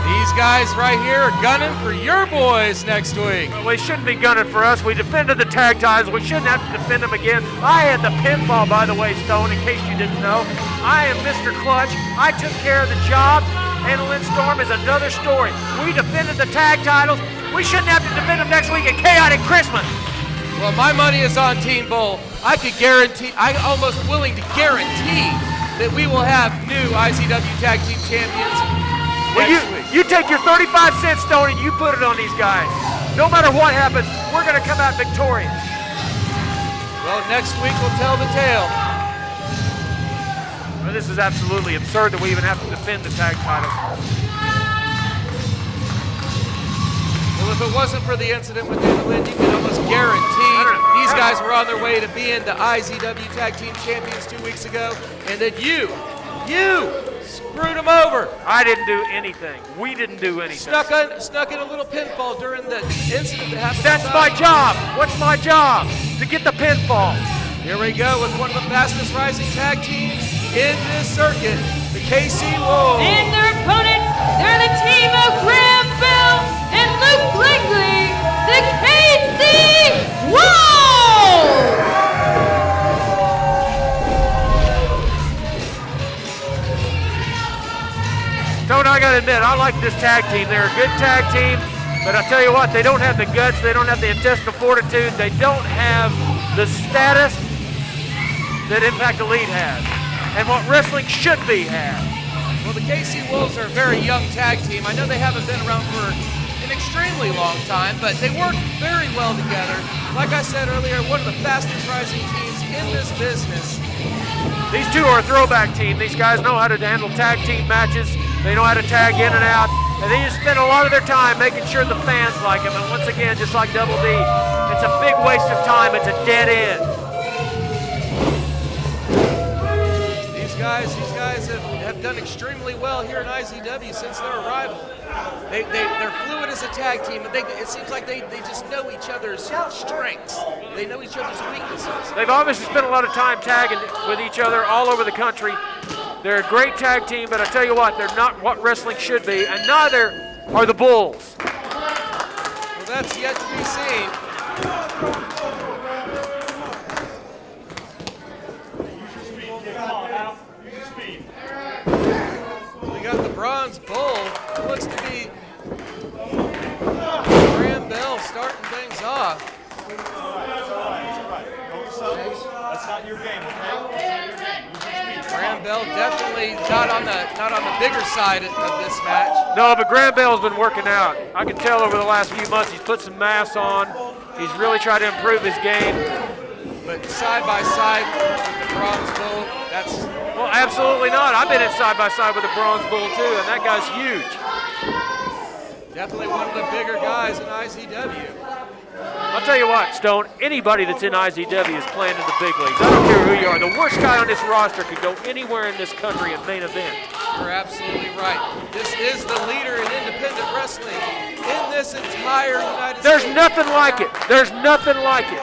These guys right here are gunning for your boys next week. Well, we shouldn't be gunning for us. We defended the tag titles. We shouldn't have to defend them again. I had the pinfall, by the way, Stone, in case you didn't know. I am Mr. Clutch. I took care of the job. Annalyn Storm is another story. We defended the tag titles. We shouldn't have to defend them next week at Chaotic Christmas. Well, my money is on Team Bull. I'm almost willing to guarantee that we will have new IZW Tag Team Champions. Well, you take your 35 cents, Stone, and you put it on these guys. No matter what happens, we're going to come out victorious. Well, next week we'll tell the tale. Well, this is absolutely absurd that we even have to defend the tag titles. Well, if it wasn't for the incident with Annalyn, you can almost guarantee these guys were on their way to being the IZW Tag Team Champions 2 weeks ago, and then you screwed them over. I didn't do anything. We didn't do anything. Snuck in a little pinfall during the incident that happened. That's my job. What's my job? To get the pinfall. Here we go with one of the fastest rising tag teams in this circuit, the KC Wolves. And their opponents, they're the team of Graham Bell and Luke Langley, the KC Wolves. Stone, I gotta admit, I like this tag team. They're a good tag team, but I tell you what, they don't have the guts, they don't have the intestinal fortitude, they don't have the status that Impact Elite has, and what wrestling should be has. Well, the KC Wolves are a very young tag team. I know they haven't been around for an extremely long time, but they work very well together. Like I said earlier, one of the fastest rising teams in this business. These two are a throwback team. These guys know how to handle tag team matches. They know how to tag in and out, and they just spend a lot of their time making sure the fans like them. And once again, just like Double D, it's a big waste of time. It's a dead end. These guys have done extremely well here in IZW since their arrival. They're fluid as a tag team, but it seems like they just know each other's strengths. They know each other's weaknesses. They've obviously spent a lot of time tagging with each other all over the country. They're a great tag team, but I tell you what, they're not what wrestling should be, and neither are the Bulls. Well, that's yet to be seen. Bull. It looks to be Graham Bell starting things off. That's not your game, okay? Graham Bell definitely not on the bigger side of this match. No, but Graham Bell's been working out. I can tell over the last few months he's put some mass on. He's really tried to improve his game. But side by side with the Bronze Bull, that's... Well, absolutely not. I've been in side by side with the Bronze Bull too, and that guy's huge. Definitely one of the bigger guys in IZW. I'll tell you what, Stone, anybody that's in IZW is playing in the big leagues. I don't care who you are. The worst guy on this roster could go anywhere in this country and main event. You're absolutely right. This is the leader in independent wrestling in this entire United There's States. nothing like it. There's nothing like it.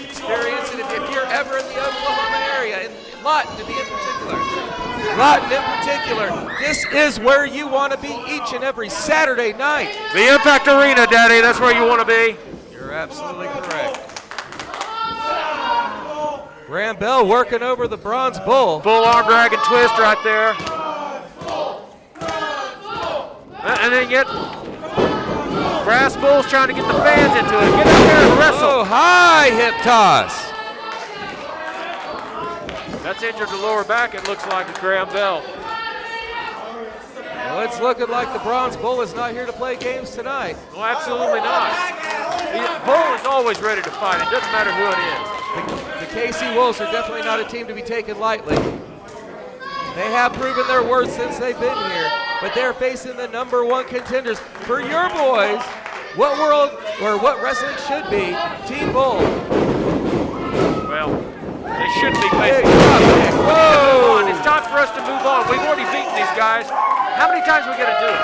Experience it if you're ever in the Oklahoma area, in Lawton to be in particular. Lawton in particular, this is where you want to be each and every Saturday night. The Impact Arena, Daddy, that's where you want to be. You're absolutely correct. Graham Bell working over the Bronze Bull. Bull arm drag and twist right there. And then get Brass Bull's trying to get the fans into it. Get out there and wrestle. Oh, high hip toss. That's injured the lower back, it looks like, with Graham Bell. Well, it's looking like the Bronze Bull is not here to play games tonight. Well, absolutely not. Bull is always ready to fight. It doesn't matter who it is. The KC Wolves are definitely not a team to be taken lightly. They have proven their worth since they've been here, but they're facing the #1 contenders for your boys. What world or what wrestling should be, Team Bull. Well, they shouldn't be facing. Whoa! It's time for us to move on. We've already beaten these guys. How many times are we going to do it?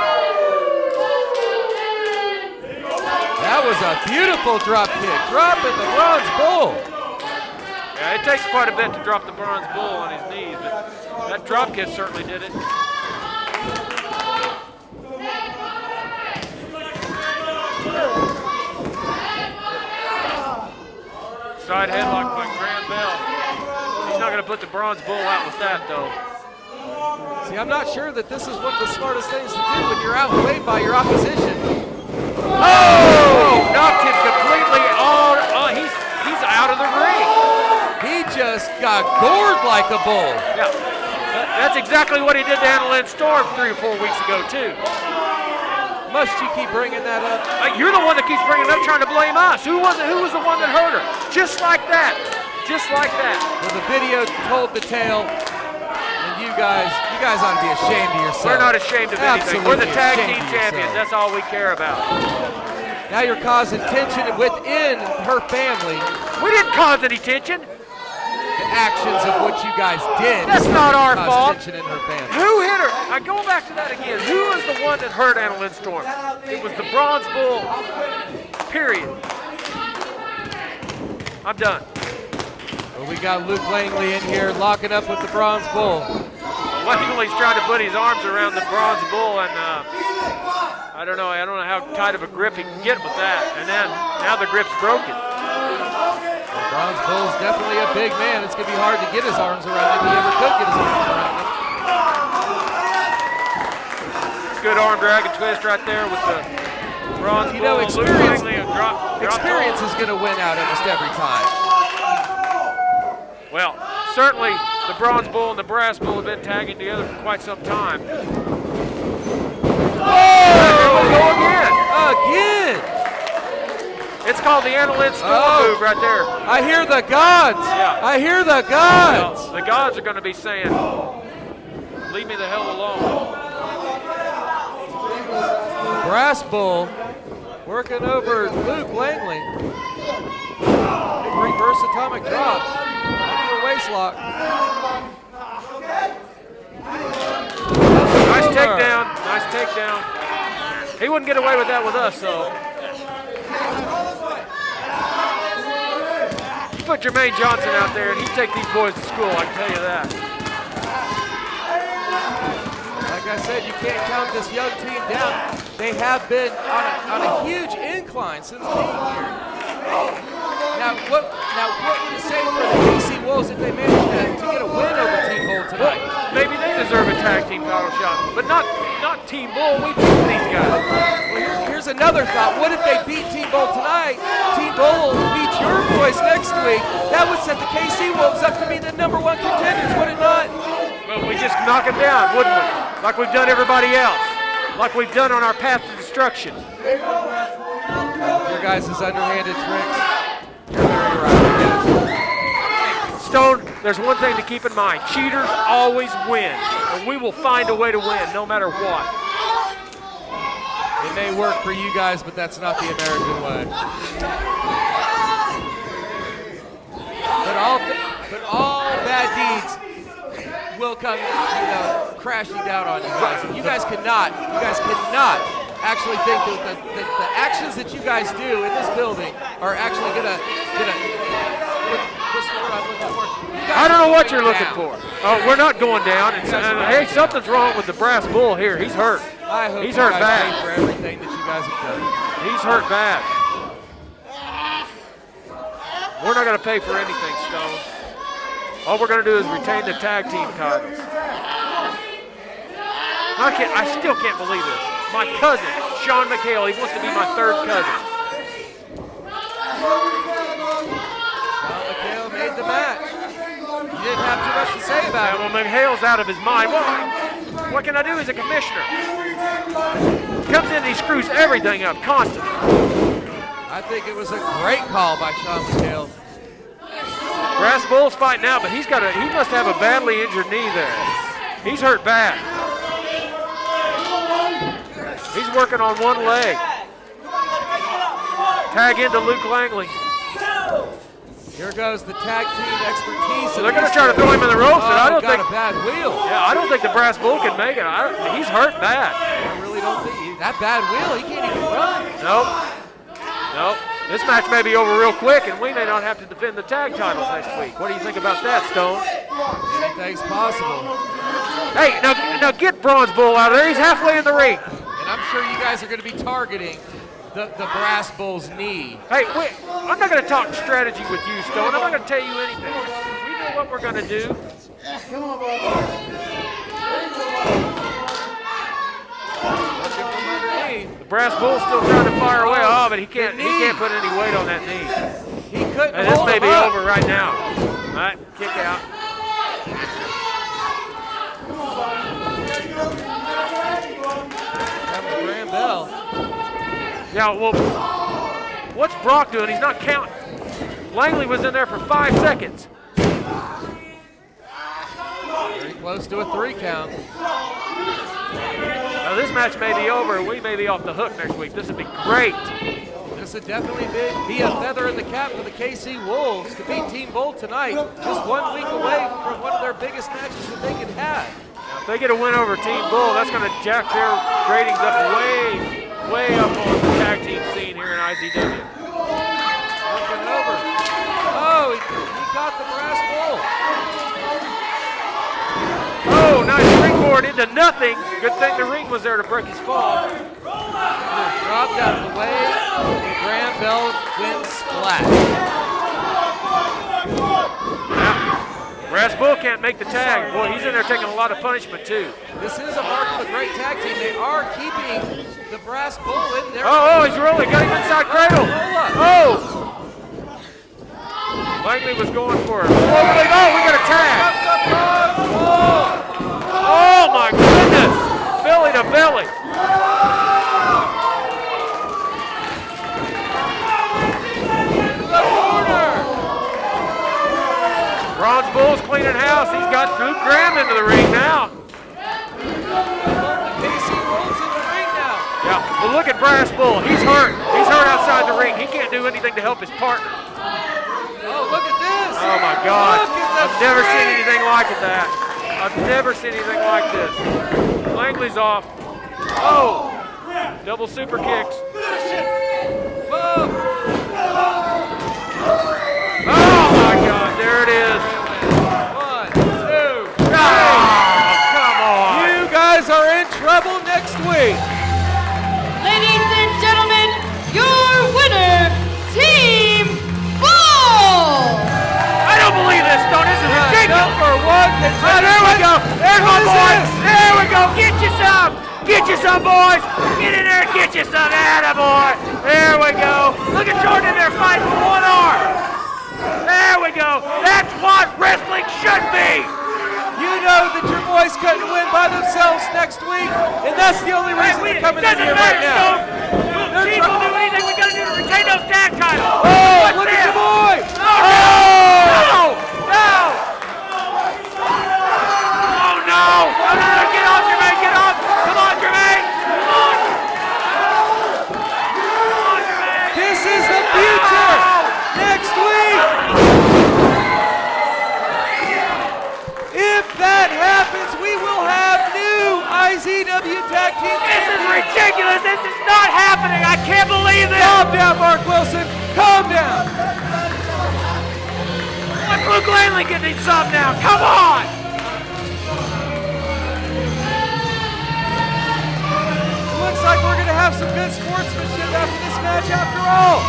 That was a beautiful drop kick. Dropping the Bronze Bull. Yeah, it takes quite a bit to drop the Bronze Bull on his knees, but that drop kick certainly did it. Side headlock by Graham Bell. He's not going to put the Bronze Bull out with that, though. See, I'm not sure that this is one of the smartest things to do when you're outweighed by your opposition. Oh! Knocked him completely on. He's out of the ring. He just got gored like a bull. Yeah, that's exactly what he did to Annalyn Storm 3 or 4 weeks ago, too. Must you keep bringing that up? You're the one that keeps bringing it up, trying to blame us. Who was it? Who was the one that hurt her? Just like that. Just like that. Well, the video told the tale, and you guys ought to be ashamed of yourselves. We're not ashamed of anything. We're the tag team champions. Yourself. That's all we care about. Now you're causing tension within her family. We didn't cause any tension. The actions of what you guys did. That's not our fault. Tension in her family. Who hit her? I'm going back to that again. Who was the one that hurt Annalyn Storm? It was the Bronze Bull. Period. I'm done. Well, we got Luke Langley in here locking up with the Bronze Bull. Langley's trying to put his arms around the Bronze Bull, and I don't know how tight of a grip he can get with that. And then now the grip's broken. The Bronze Bull's definitely a big man. It's gonna be hard to get his arms around him if he ever could get his arms around him. Good arm drag and twist right there with the Bronze Bull. You know, experience is going to win out almost every time. Well, certainly the Bronze Bull and the Brass Bull have been tagging together for quite some time. Oh! Here we go again. Again! It's called the Annalyn Storm move right there. I hear the gods. Yeah. I hear the gods. Well, the gods are going to be saying, leave me the hell alone. Brass Bull working over Luke Langley. Big reverse atomic drop. Under the waist lock. Nice takedown. Nice takedown. He wouldn't get away with that with us, though. Put Jermaine Johnson out there, and he'd take these boys to school, I can tell you that. Like I said, you can't count this young team down. They have been on a huge incline since being here. Now, what would you say for the KC Wolves if they managed to get a win over Team Bull tonight? Well, maybe they deserve a tag team title shot, but not Team Bull. We beat these guys. Well, here's another thought. What if they beat Team Bull tonight? Team Bull will beat your boys next week. That would set the KC Wolves up to be the #1 contenders, would it not? Well, we just knock them down, wouldn't we? Like we've done everybody else. Like we've done on our path to destruction. Your guys' underhanded tricks. You're very right. Stone, there's one thing to keep in mind. Cheaters always win, and we will find a way to win no matter what. It may work for you guys, but that's not the American way. But all bad deeds will come, crashing down on you guys. And you guys cannot actually think that the actions that you guys do in this building are actually gonna I don't know what you're looking for. Oh, we're not going down. Hey, something's wrong with the brass bull here. He's hurt. I hope he's hurt bad. For everything that you guys have done. He's hurt bad. We're not going to pay for anything, Stone. All we're going to do is retain the tag team titles. I still can't believe this. My cousin, Sean McHale, he wants to be my third cousin. Sean McHale made the match. You didn't have too much to say about it. Well, McHale's out of his mind. What can I do as a commissioner? Comes in and he screws everything up constantly. I think it was a great call by Sean McHale. Brass Bull's fighting out, but he must have a badly injured knee there. He's hurt bad. He's working on one leg. Tag into Luke Langley. Here goes the tag team expertise. So they're going to try to throw him in the ropes, and I don't think a bad wheel. Yeah, I don't think the Brass Bull can make it. He's hurt bad. I really don't think that bad wheel. He can't even run. Nope. This match may be over real quick, and we may not have to defend the tag titles next week. What do you think about that, Stone? Anything's possible. Hey, now get Bronze Bull out of there. He's halfway in the ring. And I'm sure you guys are going to be targeting the Brass Bull's knee. Hey, wait, I'm not going to talk strategy with you, Stone. I'm not going to tell you anything. We know what we're going to do. Come on, bud. The Brass Bull's still trying to fire away. Oh, but he can't put any weight on that knee. He couldn't. And this may be over right now. All right, kick out. That was Graham Bell. Yeah, well, what's Brock doing? He's not counting. Langley was in there for 5 seconds. Very close to a 3 count. Now this match may be over. We may be off the hook next week. This would be great. This would definitely be a feather in the cap for the KC Wolves to beat Team Bull tonight. Just 1 week away from one of their biggest matches that they could have. Now, if they get a win over Team Bull, that's going to jack their ratings up way up on the tag team scene here in IZW. Looking over. Oh, he got the Brass Bull. Oh, nice springboard into nothing. Good thing the ring was there to break his fall. Dropped out of the way, and Graham Bell went splat. Now, Brass Bull can't make the tag. Boy, he's in there taking a lot of punishment, too. This is a mark of a great tag team. They are keeping the Brass Bull in there. Oh, he's rolling. Got him inside cradle. Oh! Langley was going for it. Oh, we got a tag. Oh, my goodness. Belly to belly. Bronze Bull's cleaning house. He's got Luke Graham into the ring now. Yeah, but look at Brass Bull. He's hurt. He's hurt outside the ring. He can't do anything to help his partner. Oh, look at this. Oh, my God. I've never seen anything like that. I've never seen anything like this. Langley's off. Oh, double super kicks. Whoa. Oh, my God. There it is. 1, 2, 3. Oh, come on. You guys are in trouble next week. Ladies and gentlemen, your winner, Team Bull! I don't believe this, Stone. This is ridiculous. Number 1 Oh, there we go. There's my boy. There we go. Get you some. Get you some, boys. Get in there and get you some. Attaboy. There we go. Look at Jordan in there fighting with one arm. There we go. That's what wrestling should be. You know that your boys couldn't win by themselves next week, and that's the only reason they're coming in here right now. Chief will do anything we gotta do to retain those tag titles. Oh, look at your boy! Oh, no! Oh, no! No, get off, Jermaine, get off! Come on, Jermaine! Come on! Come on, Jermaine! This is the future! Next week! If that happens, we will have new IZW Tag Team This is ridiculous! This is not happening! I can't believe this! Calm down, Mark Wilson! Calm down! Let Luke Langley get these some now! Come on! Looks like we're going to have some good sportsmanship after this match after all.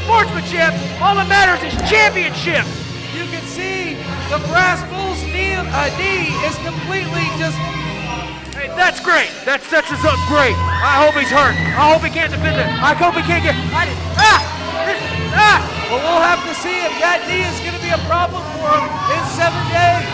Sportsmanship! All that matters is championship! You can see the Brass Bull's knee is completely just... Hey, that's great. That sets us up great. I hope he's hurt. I hope he can't defend it. I hope he can't get... Well, we'll have to see if that knee is going to be a problem for him in 7 days.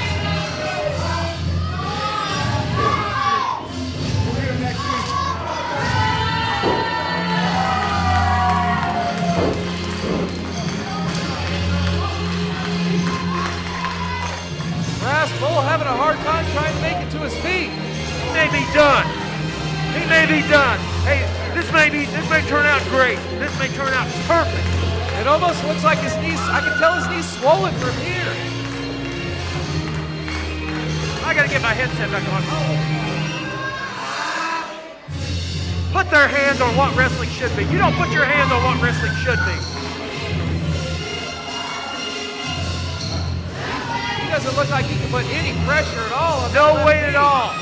Brass Bull having a hard time trying to make it to his feet. He may be done. He may be done. Hey, this may turn out great. This may turn out perfect. It almost looks like his knees, I can tell his knee's swollen from here. I gotta get my headset back on. Put their hands on what wrestling should be. You don't put your hands on what wrestling should be. He doesn't look like he can put any pressure at all on No weight at all.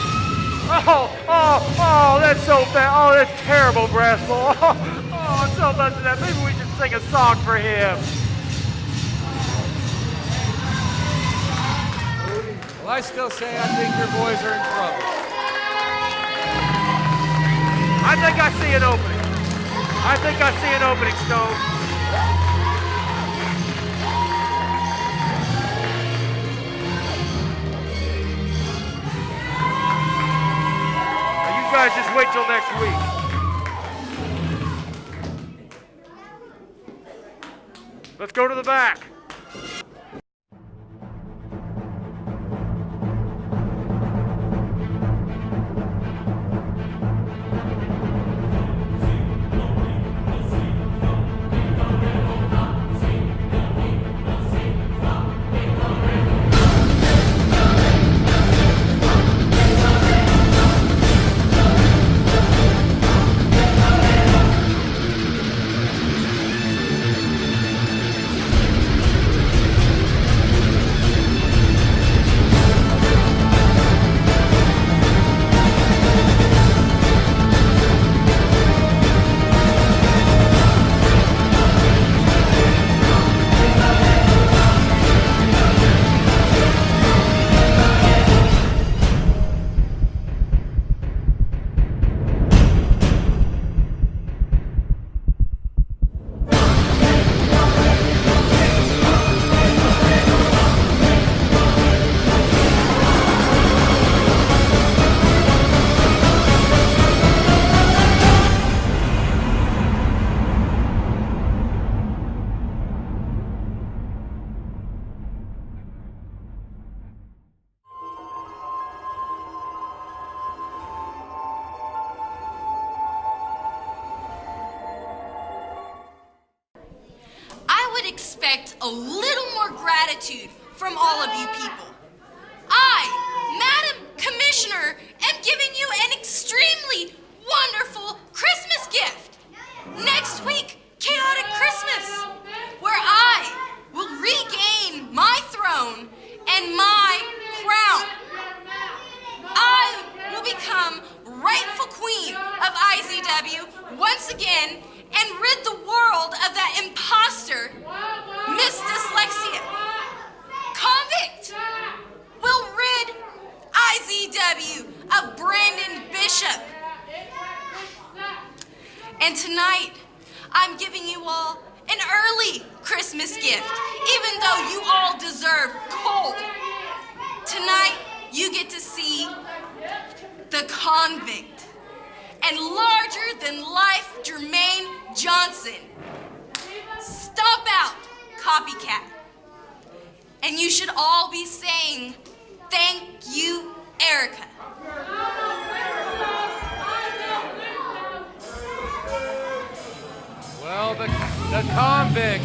Oh, that's so bad. Oh, that's terrible, Brass Bull. Oh, I'm so much of that. Maybe we should sing a song for him. Well, I still say I think your boys are in trouble. I think I see an opening. I think I see an opening, Stone. Now you guys just wait till next week. Let's go to the back. Expect a little more gratitude from all of you people. I, Madam Commissioner, am giving you an extremely wonderful Christmas gift. Next week, Chaotic Christmas, where I will regain my throne and my crown. I will become rightful queen of IZW once again and rid the world of that imposter, Miss Dyslexia. Convict will tonight, I'm giving you all an early Christmas gift, even though you all deserve coal. Tonight, you get to see the convict and larger-than-life Jermaine Johnson stomp out Copycat. And you should all be saying, "Thank you, Erica." Well, the convict.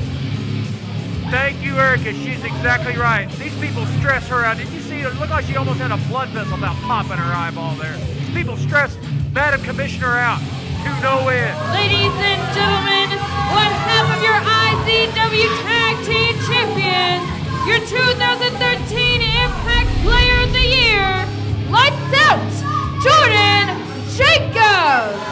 Thank you, Erica. She's exactly right. These people stress her out. Did you see her? It looked like she almost had a blood vessel about popping her eyeball there. These people stress Madam Commissioner out to no end. Ladies and gentlemen, one half of your IZW Tag Team Champions, your 2013 Impact Player of the Year, Lights Out, Jordan Jacobs.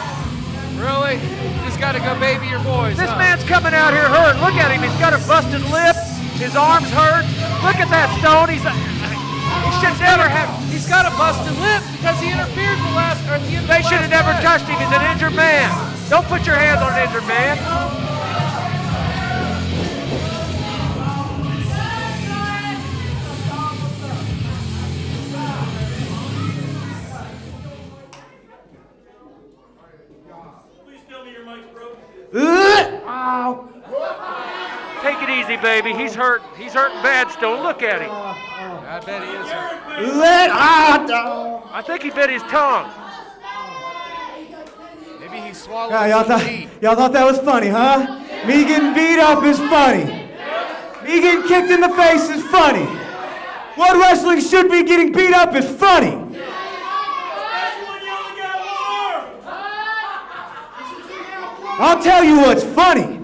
Really? You just got to go baby your boys. This man's coming out here hurt. Look at him. He's got a busted lip. His arm's hurt. Look at that, Stone. He should never have. He's got a busted lip because he interfered at the end. They should have never touched him. He's an injured man. Don't put your hands on an injured man. Take it easy, baby. He's hurt. He's hurting bad, Stone. Look at him. I bet he is hurt. I think he bit his tongue. Maybe he swallowed Y'all thought that was funny, huh? Me getting beat up is funny. Me getting kicked in the face is funny. What wrestling should be getting beat up is funny. I'll tell you what's funny.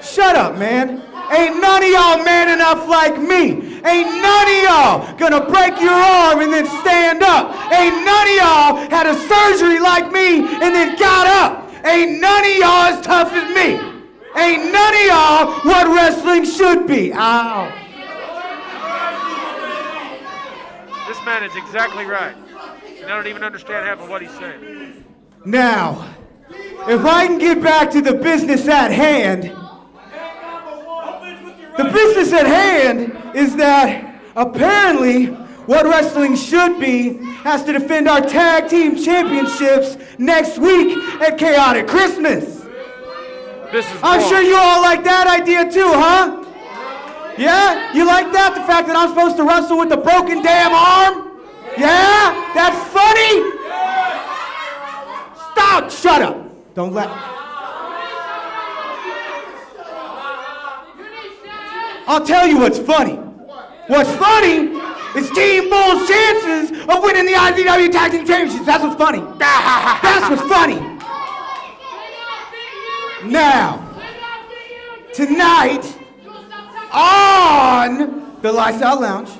Shut up, man. Ain't none of y'all man enough like me. Ain't none of y'all gonna break your arm and then stand up. Ain't none of y'all had a surgery like me and then got up. Ain't none of y'all as tough as me. Ain't none of y'all what wrestling should be. Ow. This man is exactly right. And I don't even understand half of what he's saying. Now, if I can get back to the business at hand, the business at hand is that apparently what wrestling should be has to defend our tag team championships next week at Chaotic Christmas. I'm sure you all like that idea too, huh? Yeah? You like that? The fact that I'm supposed to wrestle with a broken damn arm? Yeah? That's funny? Stop! Shut up! Don't let... I'll tell you what's funny. What's funny is Team Bull's chances of winning the IZW Tag Team Championships. That's what's funny. That's what's funny. Now, tonight, on the Lifestyle Lounge,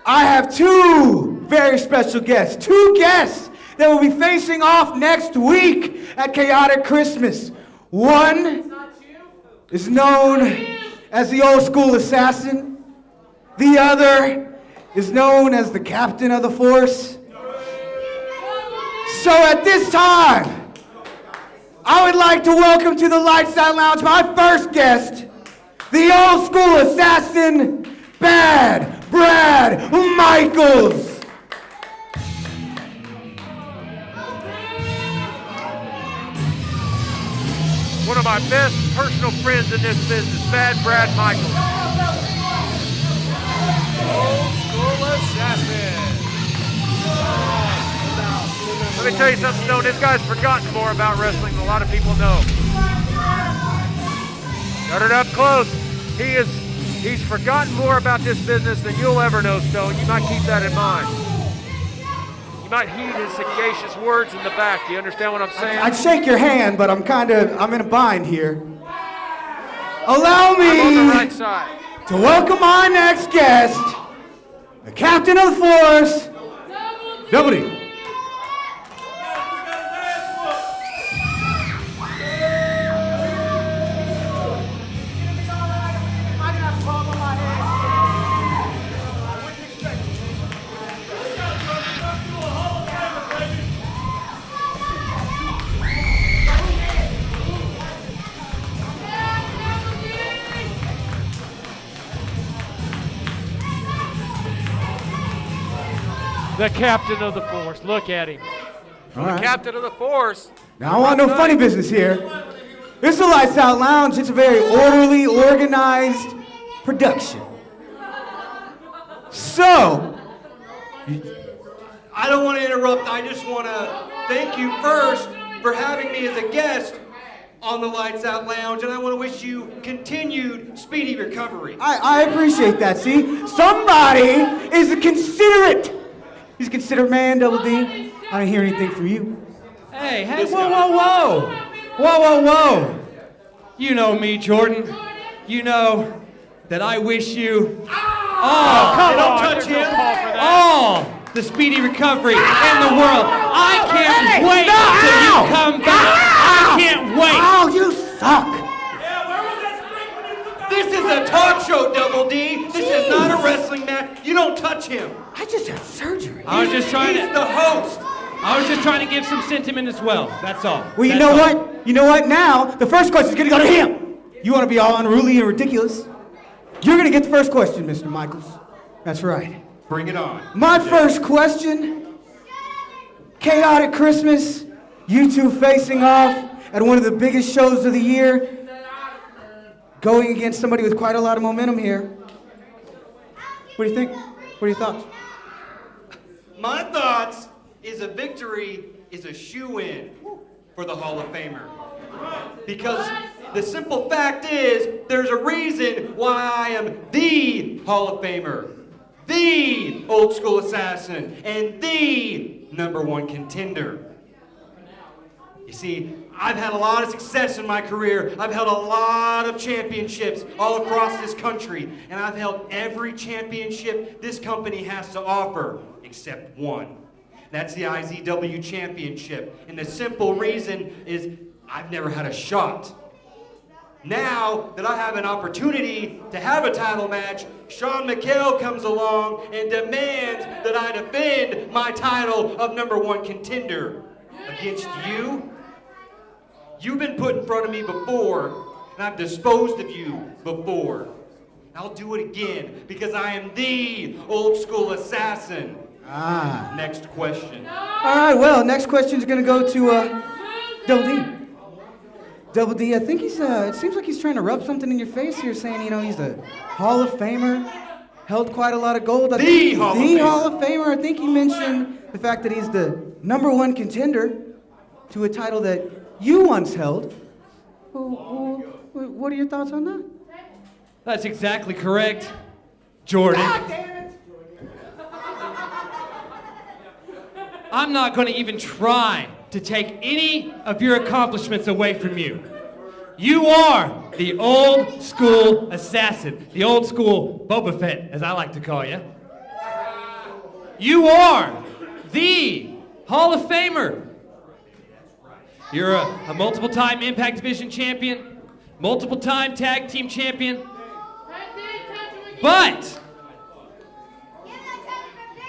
I have two very special guests. Two guests that will be facing off next week at Chaotic Christmas. One is known as the old school assassin. The other is known as the captain of the force. So at this time, I would like to welcome to the Lightside Lounge my first guest, the old school assassin, Bad Brad Michaels. One of my best personal friends in this business, Bad Brad Michaels. Old school assassin. Let me tell you something, Stone. This guy's forgotten more about wrestling than a lot of people know. Got it up close. He's forgotten more about this business than you'll ever know, Stone. You might keep that in mind. You might heed his sagacious words in the back. Do you understand what I'm saying? I'd shake your hand, but I'm in a bind here. Allow me I'm on the right side. to welcome our next guest, the captain of the force, Double D. The captain of the force. Look at him. All right. Captain of the force. Now, I want no funny business here. This is the Lights Out Lounge. It's a very orderly, organized production. So, I don't want to interrupt. I just want to thank you first for having me as a guest on the Lights Out Lounge, and I want to wish you continued speedy recovery. I appreciate that. See, somebody is considerate. He's a considerate man, Double D. I didn't hear anything from you. Hey, whoa. Whoa. You know me, Jordan. You know that I wish you Don't touch him. all the speedy recovery in the world. I can't wait till you come back. I can't wait. Oh, you suck. This is a talk show, Double D. This is not a wrestling match. You don't touch him. I just had surgery. I was just trying He's to. the host. I was just trying to give some sentiment as well. That's all. Well, you know what? You know what? Now, the first question is going to go to him. You want to be all unruly and ridiculous? You're going to get the first question, Mr. Michaels. That's right. Bring it on. My first question. Chaotic Christmas. You two facing off at one of the biggest shows of the year. Going against somebody with quite a lot of momentum here. What do you think? What are your thoughts? My thoughts is a victory is a shoo-in for the Hall of Famer. Because the simple fact is, there's a reason why I am the Hall of Famer, the old school assassin, and the #1 contender. You see, I've had a lot of success in my career. I've held a lot of championships all across this country, and I've held every championship this company has to offer, except one. That's the IZW Championship. And the simple reason is I've never had a shot. Now that I have an opportunity to have a title match, Sean McHale comes along and demands that I defend my title of #1 contender against you. You've been put in front of me before, and I've disposed of you before. I'll do it again because I am the old school assassin. Next question. All right, well, next question is going to go to Double D. Double D, I think it seems like he's trying to rub something in your face here, saying, you know, he's a Hall of Famer, held quite a lot of gold. The Hall of Famer. I think he mentioned the fact that he's the #1 contender to a title that you once held. What are your thoughts on that? That's exactly correct, Jordan. God damn it! I'm not going to even try to take any of your accomplishments away from you. You are the old school assassin, the old school Boba Fett, as I like to call you. You are the Hall of Famer. You're a multiple-time Impact Division champion, multiple-time tag team champion. But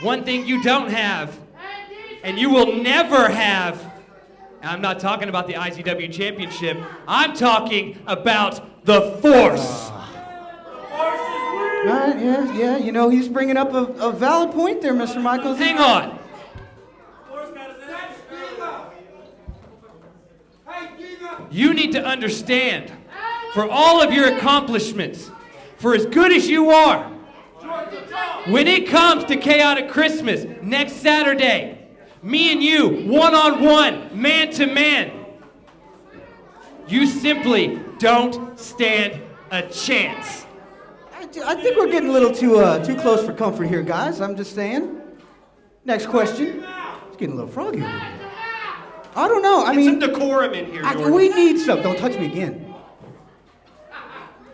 one thing you don't have, and you will never have, and I'm not talking about the IZW Championship, I'm talking about the Force. Yeah, you know, he's bringing up a valid point there, Mr. Michaels. Hang on. You need to understand, for all of your accomplishments, for as good as you are, when it comes to Chaotic Christmas next Saturday, me and you, one-on-one, man-to-man, you simply don't stand a chance. I think we're getting a little too close for comfort here, guys. I'm just saying. Next question. It's getting a little froggy over here. I don't know. I mean, some decorum in here, Jordan. We need some. Don't touch me again.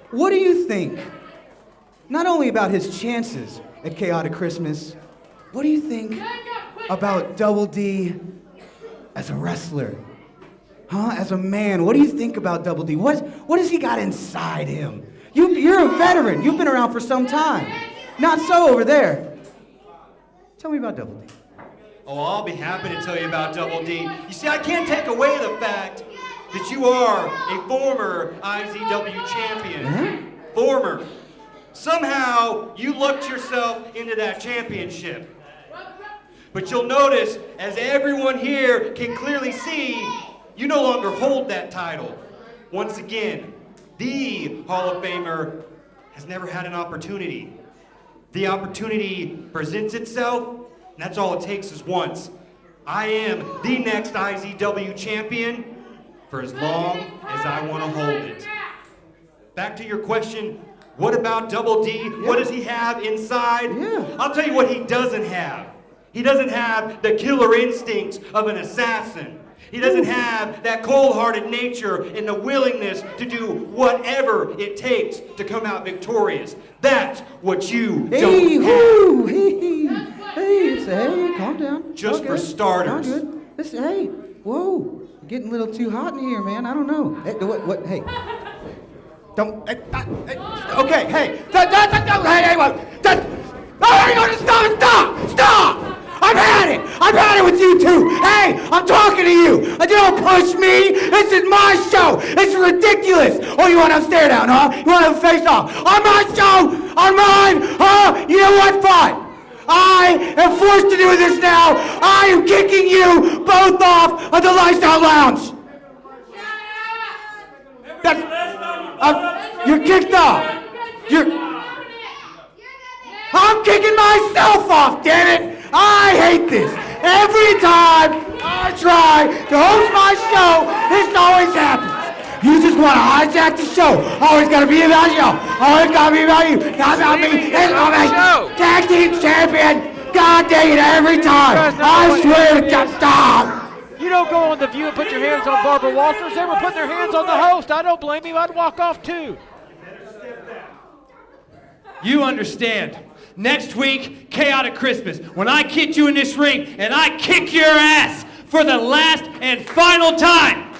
What do you think? Not only about his chances at Chaotic Christmas, what do you think about Double D as a wrestler? Huh? As a man, what do you think about Double D? What has he got inside him? You're a veteran. You've been around for some time. Not so over there. Tell me about Double D. Oh, I'll be happy to tell you about Double D. You see, I can't take away the fact that you are a former IZW champion. Mm-hmm. Former. Somehow, you lucked yourself into that championship. But you'll notice, as everyone here can clearly see, you no longer hold that title. Once again, the Hall of Famer has never had an opportunity. The opportunity presents itself, and that's all it takes is once. I am the next IZW champion for as long as I want to hold it. Back to your question, what about Double D? Yeah. What does he have inside? Yeah. I'll tell you what he doesn't have. He doesn't have the killer instincts of an assassin. He doesn't have that cold-hearted nature and the willingness to do whatever it takes to come out victorious. That's what you don't have. Hey, calm down. Just for starters. Good. Listen, hey, whoa, getting a little too hot in here, man. I don't know. Hey, what? Hey, don't. Okay, hey, stop! I've had it with you two. Hey, I'm talking to you. You don't push me. This is my show. It's ridiculous. Oh, you want to stare down, huh? You want to face off? On my show, on mine, huh? You know what? Fine. I am forced to do this now. I am kicking you both off of the Lifestyle Lounge. You're kicked off. I'm kicking myself off, damn it. I hate this. Every time I try to host my show, this always happens. You just want to hijack the show. Always got to be about you. Always got to be about you. Not about me. It's about me. Tag team champion. God dang it, every time. I swear to God, stop. You don't go on The View and put your hands on Barbara Walters. They were putting their hands on the host. I don't blame you. I'd walk off too. You understand. Next week, Chaotic Christmas, when I kick you in this ring and I kick your ass for the last and final time.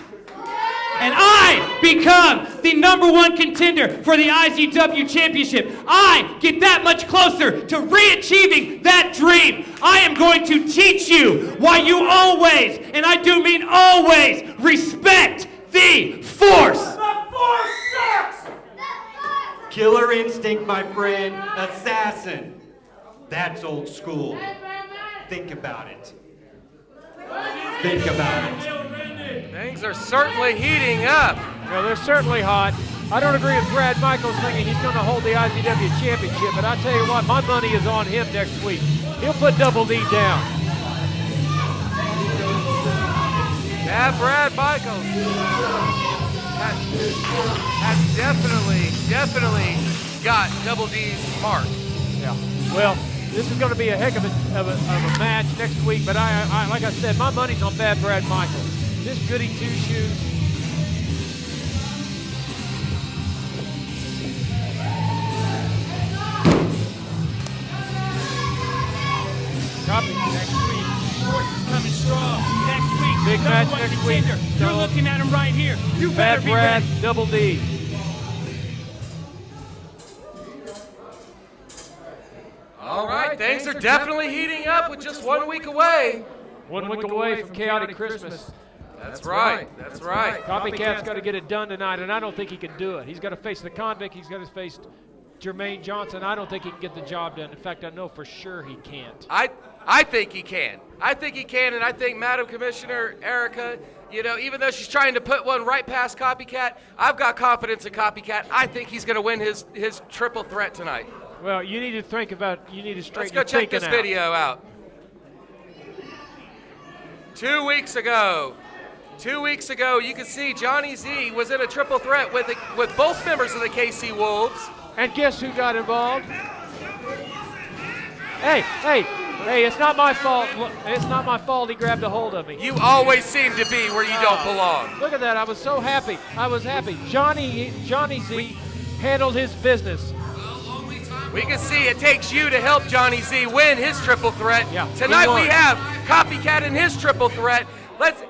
And I become the #1 contender for the IZW Championship. I get that much closer to re-achieving that dream. I am going to teach you why you always, and I do mean always, respect the Force. The Force sucks! Killer instinct, my friend. Assassin. That's old school. Think about it. Think about it. Things are certainly heating up. Yeah, they're certainly hot. I don't agree with Brad Michaels thinking he's going to hold the IZW Championship, but I tell you what, my money is on him next week. He'll put Double D down. Yeah, Brad Michaels has definitely got Double D's mark. Yeah. Well, this is going to be a heck of a match next week, but I like I said, my money's on Bad Brad Michaels. This goody two-shoes. Copy. Next week, Force is coming strong. Next week, big match next week. You're looking at him right here. You better Bad be Brad, ready. Double D. All right, things are definitely heating up with just 1 week away. 1 week away from Chaotic Christmas. That's right. That's right. Copycat's got to get it done tonight, and I don't think he can do it. He's got to face the Convict. He's got to face Jermaine Johnson. I don't think he can get the job done. In fact, I know for sure he can't. I think he can. I think he can, and I think Madam Commissioner Erica, you know, even though she's trying to put one right past Copycat, I've got confidence in Copycat. I think he's going to win his triple threat tonight. Well, you need to think about, you need to straighten Let's go check this video out. 2 weeks ago, you can see Johnny Z was in a triple threat with both members of the KC Wolves. And guess who got involved? Hey, it's not my fault. It's not my fault he grabbed a hold of me. You always seem to be where you don't belong. Look at that. I was so happy. I was happy. Johnny Z handled his business. We can see it takes you to help Johnny Z win his triple threat. Yeah, Tonight we have Copycat in his triple threat.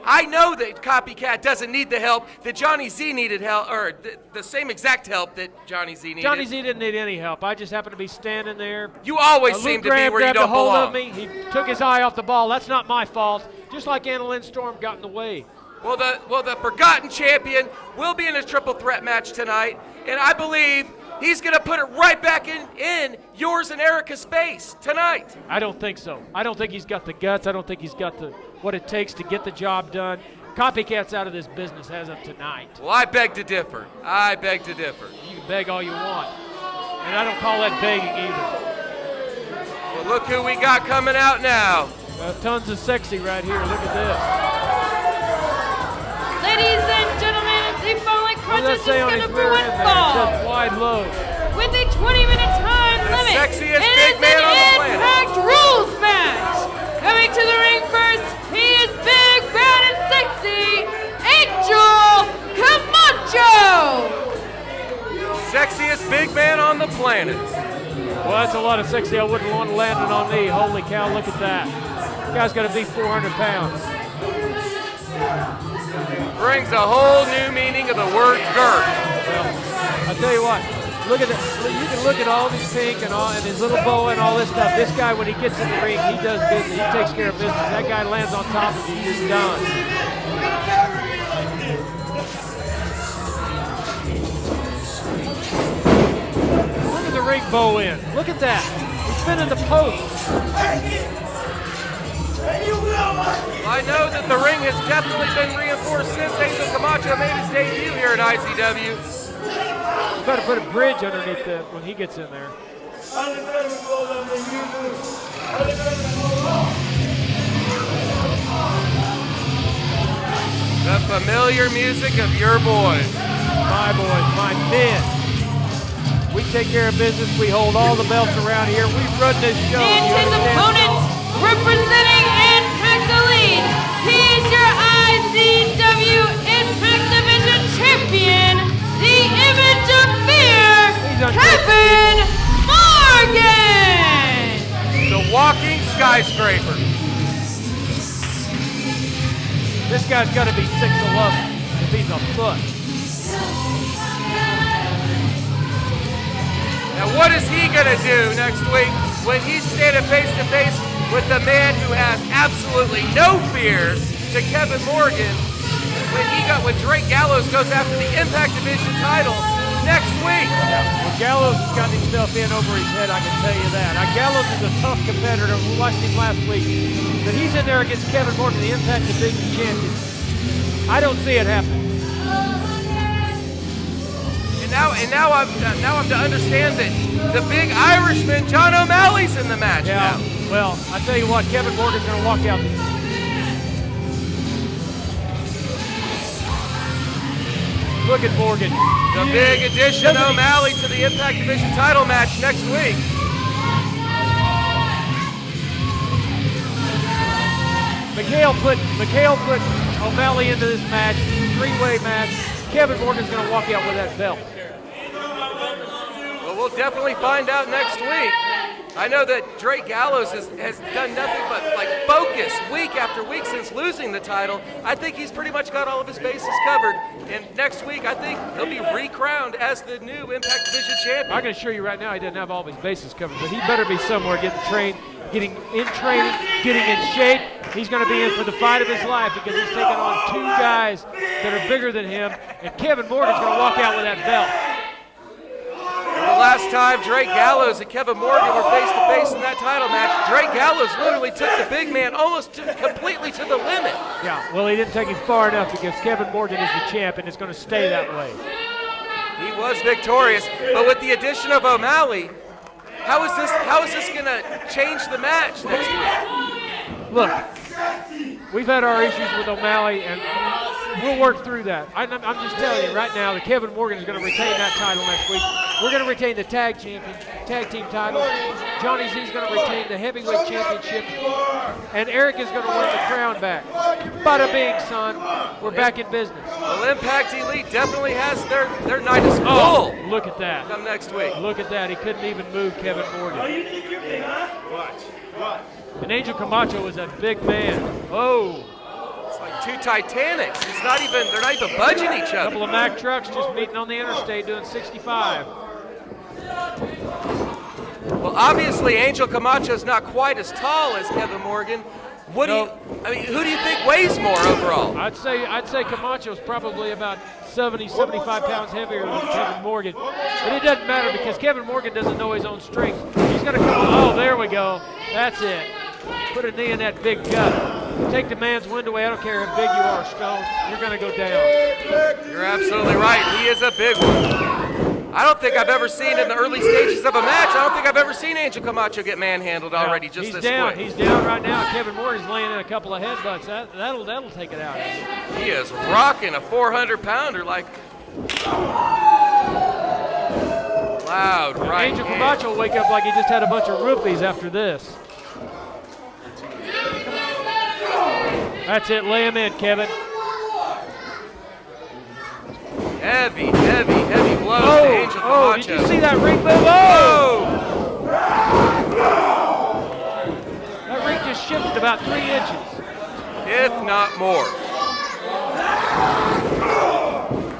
I know that Copycat doesn't need the help that Johnny Z needed help, or the same exact help that Johnny Z needed. Johnny Z didn't need any help. I just happened to be standing there. You always seem to be where you don't belong. Luke Graham grabbed a hold of me. He took his eye off the ball. That's not my fault. Just like Anna Lynn Storm got in the way. Well, the forgotten champion will be in a triple threat match tonight, and I believe he's going to put it right back in yours and Erica's face tonight. I don't think so. I don't think he's got the guts. I don't think he's got what it takes to get the job done. Copycat's out of this business as of tonight. Well, I beg to differ. I beg to differ. You can beg all you want. And I don't call that begging either. Well, look who we got coming out now. Tons of sexy right here. Look at this. Ladies and gentlemen, the following contest is say on his scheduled for rear one end there? It fall. says wide load. With a 20-minute time The limit. sexiest it big is man on the an planet. Impact Rules match. Coming to the ring first, he is big, bad, and sexy, Angel Camacho. Sexiest big man on the planet. Well, that's a lot of sexy. I wouldn't want landing on me. Holy cow, look at that. This guy's got to be 400 pounds. Brings a whole new meaning of the word girth. Well, I'll tell you what. Look at that. You can look at all these pink and his little bow and all this stuff. This guy, when he gets in the ring, he does business. He takes care of business. That guy lands on top of you, you're done. Look at the ring bow in. Look at that. He's been in the post. I know that the ring has definitely been reinforced since Angel Camacho made his debut here at IZW. Got to put a bridge underneath that when he gets in there. The familiar music of your boys. My boys, my men. We take care of business. We hold all the belts around here. We run this show. And his opponent, representing Impact Elite, he is your IZW Impact Division Champion, the Image of Fear, Kevin Morgan! The walking skyscraper. This guy's got to be 6'11" if he's a foot. Now what is he going to do next week when he's standing face to face with the man who has absolutely no fear to Kevin Morgan when Drake Gallows goes after the Impact Division title next week? Well, Gallows has got himself in over his head, I can tell you that. Now, Gallows is a tough competitor. We watched him last week. But he's in there against Kevin Morgan, the Impact Division champion. I don't see it happening. And now I'm to understand that the big Irishman, John O'Malley's in the match now. Well, I tell you what, Kevin Morgan's going to walk out. Look at Morgan. The big addition, O'Malley, to the Impact Division title match next week. McHale put O'Malley into this match, three-way match. Kevin Morgan's going to walk out with that belt. Well, we'll definitely find out next week. I know that Drake Gallows has done nothing but focus week after week since losing the title. I think he's pretty much got all of his bases covered. And next week, I think he'll be recrowned as the new Impact Division champion. I can assure you right now he doesn't have all of his bases covered, but he better be somewhere getting trained, getting in training, getting in shape. He's going to be in for the fight of his life because he's taking on two guys that are bigger than him, and Kevin Morgan's going to walk out with that belt. The last time Drake Gallows and Kevin Morgan were face-to-face in that title match, Drake Gallows literally took the big man almost completely to the limit. Yeah, well, he didn't take him far enough because Kevin Morgan is the champ, and it's going to stay that way. He was victorious, but with the addition of O'Malley, how is this going to change the match next week? Look, we've had our issues with O'Malley, and we'll work through that. I'm just telling you right now that Kevin Morgan is going to retain that title next week. We're going to retain the tag team title. Johnny Z is going to retain the heavyweight championship, and Eric is going to win the crown back. Bada bing, son. We're back in business. Well, Impact Elite definitely has their night is full. Oh, look at that. Come next week. Look at that. He couldn't even move Kevin Morgan. Oh, you think you're big, huh? Watch. And Angel Camacho is a big man. Oh. It's like two Titanics. They're not even budging each other. A couple of Mack trucks just meeting on the interstate doing 65. Well, obviously, Angel Camacho's not quite as tall as Kevin Morgan. What who do you think weighs more overall? I'd say Camacho's probably about 70, 75 pounds heavier than Kevin Morgan. But it doesn't matter because Kevin Morgan doesn't know his own strength. He's going to come on. Oh, there we go. That's it. Put a knee in that big gut. Take the man's wind away. I don't care how big you are, Stone. You're going to go down. You're absolutely right. He is a big one. I don't think I've ever seen in the early stages of a match, I don't think I've ever seen Angel Camacho get manhandled already just this quick. He's down right now. Kevin Morgan's laying in a couple of headbutts. That'll take it out. He is rocking a 400-pounder like loud right Angel Camacho will wake up like he just had a bunch of roofies after this. That's it. Lay him in, Kevin. Heavy blows to Angel Camacho. Did you see that ring move? Oh! That ring just shifted about 3 inches. If not more.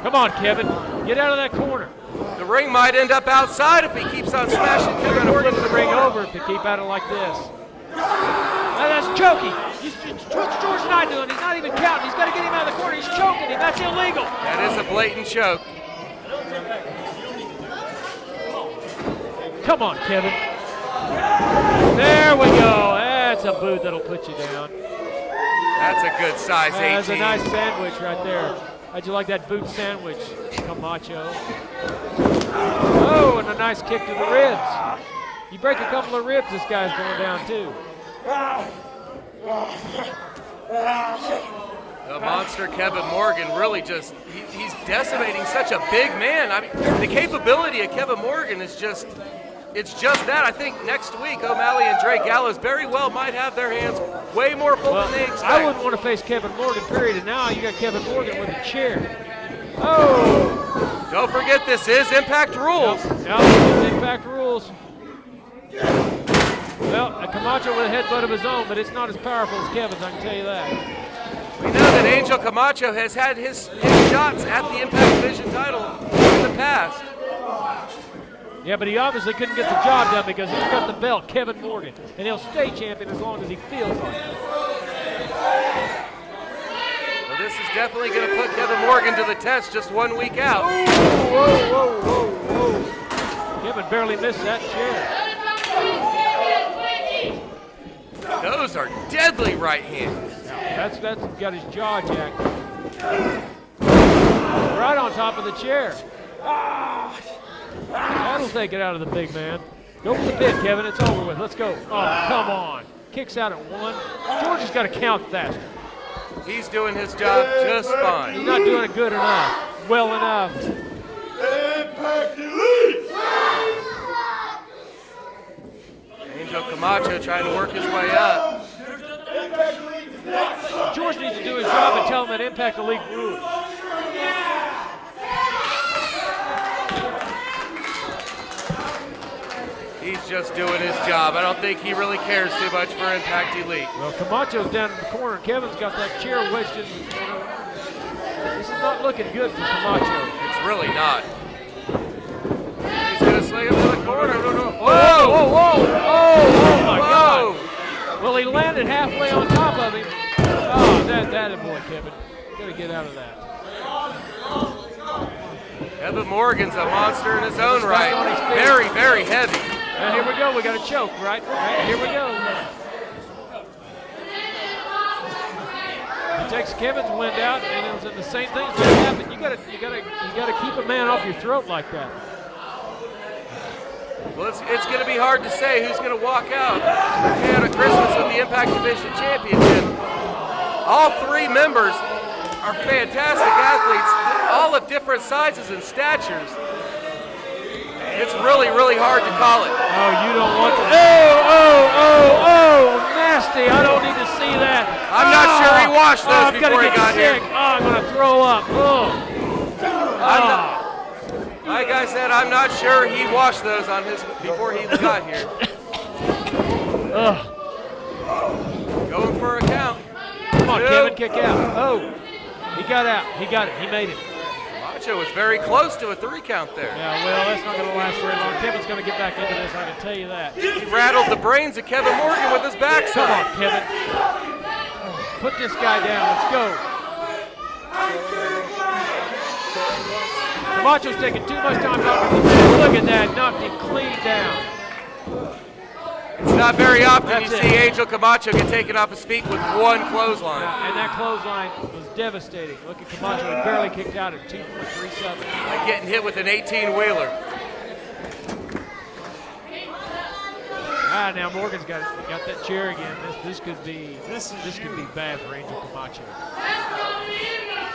Come on, Kevin. Get out of that corner. The ring might end up outside if he keeps on smashing Kevin Morgan. Flip the ring over if they keep at it like this. That's choking. What's George not doing? He's not even counting. He's got to get him out of the corner. He's choking him. That's illegal. That is a blatant choke. Come on, Kevin. There we go. That's a boot that'll put you down. That's a good size 18. That's a nice sandwich right there. How'd you like that boot sandwich, Camacho? Oh, and a nice kick to the ribs. You break a couple of ribs, this guy's going down too. The monster Kevin Morgan really just, he's decimating such a big man. I mean, the capability of Kevin Morgan is just, it's just that. I think next week O'Malley and Drake Gallows very well might have their hands way more full than they expect. I wouldn't want to face Kevin Morgan, period. And now you got Kevin Morgan with a chair. Oh! Don't forget, this is Impact Rules. Yep, it's Impact Rules. Well, a Camacho with a headbutt of his own, but it's not as powerful as Kevin's, I can tell you that. We know that Angel Camacho has had his shots at the Impact Division title in the past. Yeah, but he obviously couldn't get the job done because he's got the belt, Kevin Morgan, and he'll stay champion as long as he feels like it. Well, this is definitely going to put Kevin Morgan to the test just 1 week out. Whoa. Kevin barely missed that chair. Those are deadly right hands. That's got his jaw jacked. Right on top of the chair. That'll take it out of the big man. Go for the pin, Kevin. It's over with. Let's go. Oh, come on. Kicks out at 1. George has got to count faster. He's doing his job just fine. He's not doing it good enough. Well enough. Impact Elite! Angel Camacho trying to work his way up. George needs to do his job and tell him that Impact Elite rules. He's just doing his job. I don't think he really cares too much for Impact Elite. Well, Camacho's down in the corner. Kevin's got that chair wedged in the corner. This is not looking good for Camacho. It's really not. He's going to sling him to the corner. No. Oh my God. Well, he landed halfway on top of him. Oh, that a boy, Kevin. Got to get out of that. Kevin Morgan's a monster in his own right. Very, very heavy. And here we go. We got a choke, right? Here we go. He takes Kevin's wind out, and the same thing's going to happen. You gotta keep a man off your throat like that. Well, it's going to be hard to say who's going to walk out at a Christmas with the Impact Division Championship. All 3 members are fantastic athletes, all of different sizes and statures. It's really, really hard to call it. Oh, you don't want to. Oh, nasty. I don't need to see that. I'm not sure he washed those before he got sick. here. Oh, I'm going to throw up. Like I said, I'm not sure he washed those on his before he got here. Going for a count. Come on, Kevin, kick out. Oh, he got out. He got it. He made it. Camacho was very close to a 3 count there. Yeah, well, that's not going to last very long. Kevin's going to get back into this, I can tell you that. He rattled the brains of Kevin Morgan with his backside. Come on, Kevin. Put this guy down. Let's go. Camacho's taking too much time knocking him down. Look at that. Knocked him clean down. It's not very often That's you it. see Angel Camacho get taken off his feet with one clothesline. And that clothesline was devastating. Look at Camacho. He barely kicked out at 2.37. Like getting hit with an 18-wheeler. Now Morgan's got that chair again. This could be bad for Angel Camacho.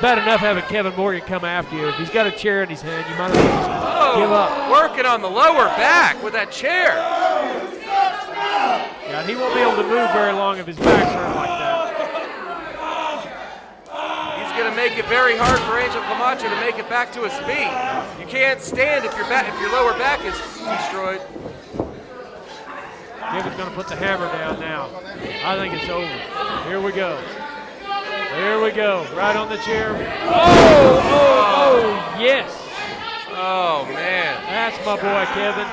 Bad enough having Kevin Morgan come after you. If he's got a chair in his hand, you might as well just give up. Working on the lower back with that chair. Yeah, he won't be able to move very long if his back's hurt like that. He's going to make it very hard for Angel Camacho to make it back to his feet. You can't stand if your lower back is destroyed. Kevin's going to put the hammer down now. I think it's over. Here we go. Here we go. Right on the chair. Oh, yes. Oh, man. That's my boy, Kevin.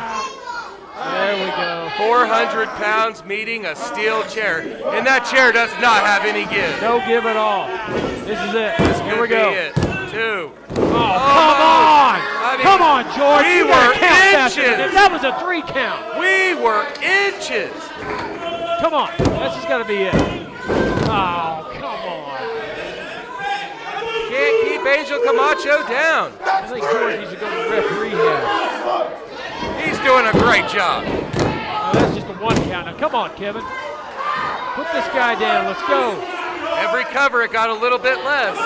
There we go. 400 pounds meeting a steel chair. And that chair does not have any give. No give at all. This is it. Here we Could go. be it. 2. Come on. Come on, George. We You gotta were count faster than inches. that. That was a 3 count. We were inches. Come on. That's just got to be it. Oh, come on. Can't keep Angel Camacho down. I think George needs to go to referee here. He's doing a great job. Oh, that's just a 1 count. Now, come on, Kevin. Put this guy down. Let's go. Every cover, it got a little bit less.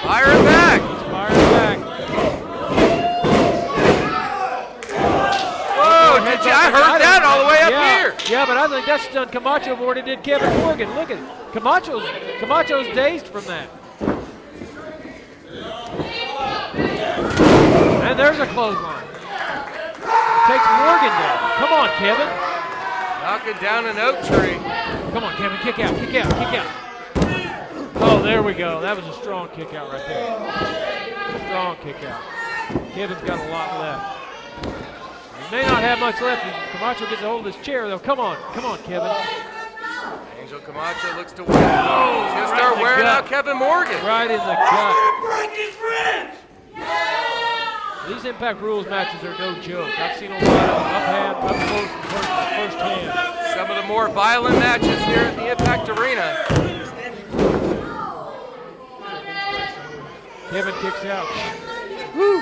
Fire it back. Fire it back. Whoa, I heard that all the way up here. Yeah, but I think that stunned Camacho more than it did Kevin Morgan. Look at it. Camacho's dazed from that. And there's a clothesline. Takes Morgan down. Come on, Kevin. Knocking down an oak tree. Come on, Kevin. Kick out, kick out, kick out. Oh, there we go. That was a strong kick out right there. Strong kick out. Kevin's got a lot left. He may not have much left. Camacho gets a hold of his chair, though. Come on, Kevin. Angel Camacho looks to win. He's going to start wearing out Kevin Morgan. Right in the gut. These Impact Rules matches are no joke. I've seen a lot of up hand, up close, first hand. Some of the more violent matches here at the Impact Arena. Kevin kicks out. Woo!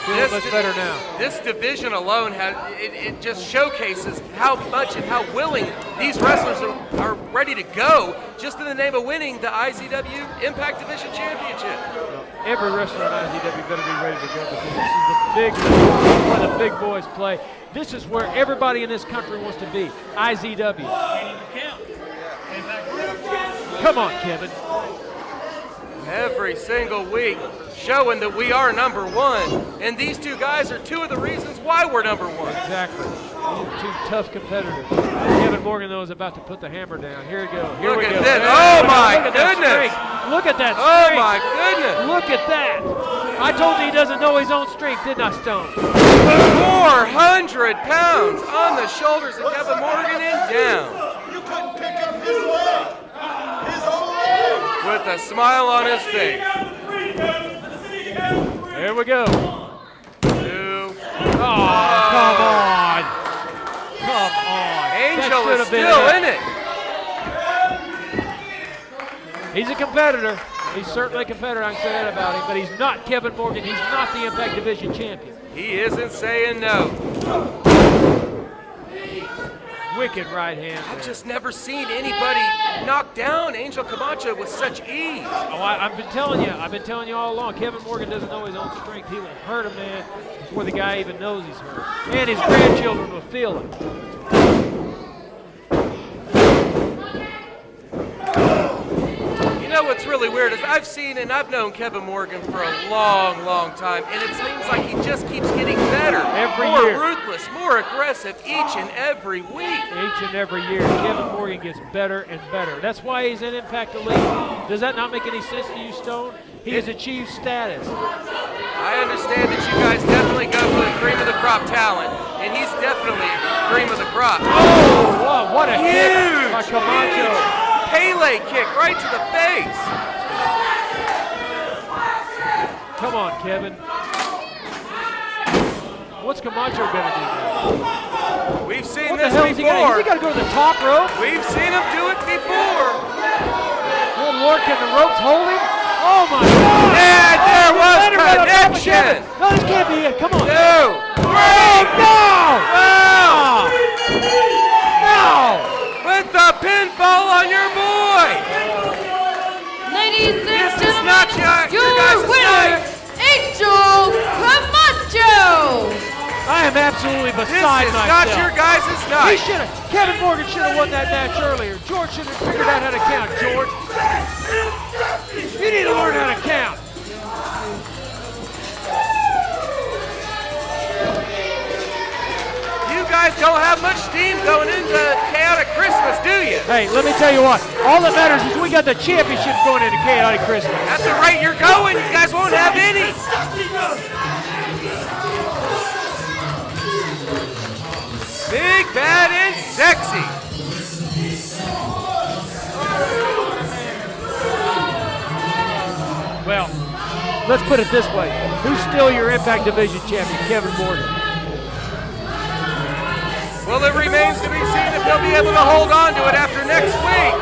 Feeling much better now. This division alone it just showcases how much and how willing these wrestlers are ready to go just in the name of winning the IZW Impact Division Championship. Every wrestler in IZW better be ready to go because this is where the big boys play. This is where everybody in this country wants to be. IZW. Come on, Kevin. Every single week showing that we are number one. And these two guys are two of the reasons why we're number one. Exactly. Two tough competitors. Kevin Morgan, though, is about to put the hammer down. Here we go. Here we go. Look at this. Oh, my goodness. Look at that Oh, strength. my goodness. Look at that. I told you he doesn't know his own strength, didn't I, Stone? 400 pounds on the shoulders of Kevin Morgan and down. You couldn't pick up his leg. His whole leg. With a smile on his face. Here we go. 2. Oh, come on. Come on. Angel That is should have been still it. in it. He's a competitor. He's certainly a competitor, I can say that about him, but he's not Kevin Morgan. He's not the Impact Division champion. He isn't saying no. Wicked right hand. I've just never seen anybody knock down Angel Camacho with such ease. Oh, I've been telling you all along. Kevin Morgan doesn't know his own strength. He will hurt a man before the guy even knows he's hurt. And his grandchildren will feel it. You know what's really weird is I've seen and I've known Kevin Morgan for a long, long time, and it seems like he just keeps getting better. More year. ruthless, more aggressive each and every week. Each and every year, Kevin Morgan gets better and better. That's why he's in Impact Elite. Does that not make any sense to you, Stone? He has achieved status. I understand that you guys definitely go for the cream of the crop talent, and he's definitely cream of the crop. Oh, wow, what a kick by Huge, Camacho. huge Pele kick right to the face. Come on, Kevin. What's Camacho gonna do now? We've seen What this the hell is before. he got to go to the top rope? We've seen him do it before. Good Lord, can the ropes hold him? Oh my God! And there was connection. No, this can't be it. Come on. 2, 3. Oh, no! With the pinfall on your boy. Ladies and This is gentlemen, not your guys' winner, night. Angel Camacho. I am absolutely beside This is myself. not your guys' night. Kevin Morgan should have won that match earlier. George should have figured out how to count, George. You need to learn how to count. You guys don't have much steam going into Chaotic Christmas, do you? Hey, let me tell you what. All that matters is we got the championship going into Chaotic Christmas. At the rate you're going, you guys won't have any. Big, bad, and sexy. Well, let's put it this way. Who's still your Impact Division champion? Kevin Morgan. Well, it remains to be seen if they'll be able to hold on to it after next week.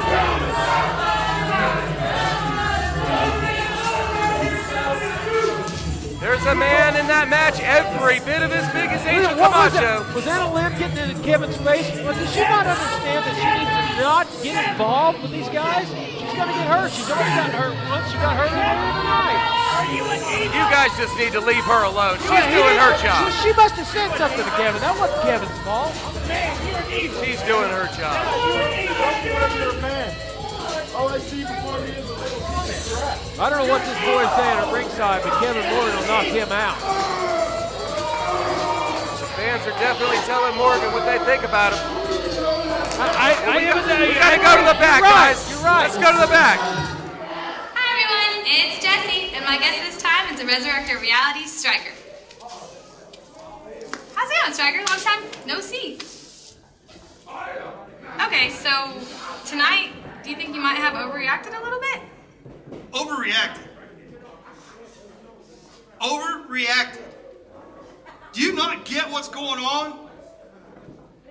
There's a man in that match every bit of as big as Angel Camacho. Was that a limb getting into Kevin's face? Well, does she not understand that she needs to not get involved with these guys? She's going to get hurt. She's already gotten hurt once. She got hurt earlier tonight. You guys just need to leave her alone. She's doing her job. She must have said something to Kevin. That wasn't Kevin's fault. She's doing her job. You're a man. All I see before me is a little piece of crap. I don't know what this boy's saying at ringside, but Kevin Morgan will knock him out. The fans are definitely telling Morgan what they think about him. We gotta go to the back, guys. You're right. Let's go to the back. Hi everyone, it's Jessie, and my guest this time is the Resurrector of Reality, Stryker. How's it going, Stryker? Long time no see. Okay, so tonight, do you think you might have overreacted a little bit? Overreacted. Overreacted. Do you not get what's going on?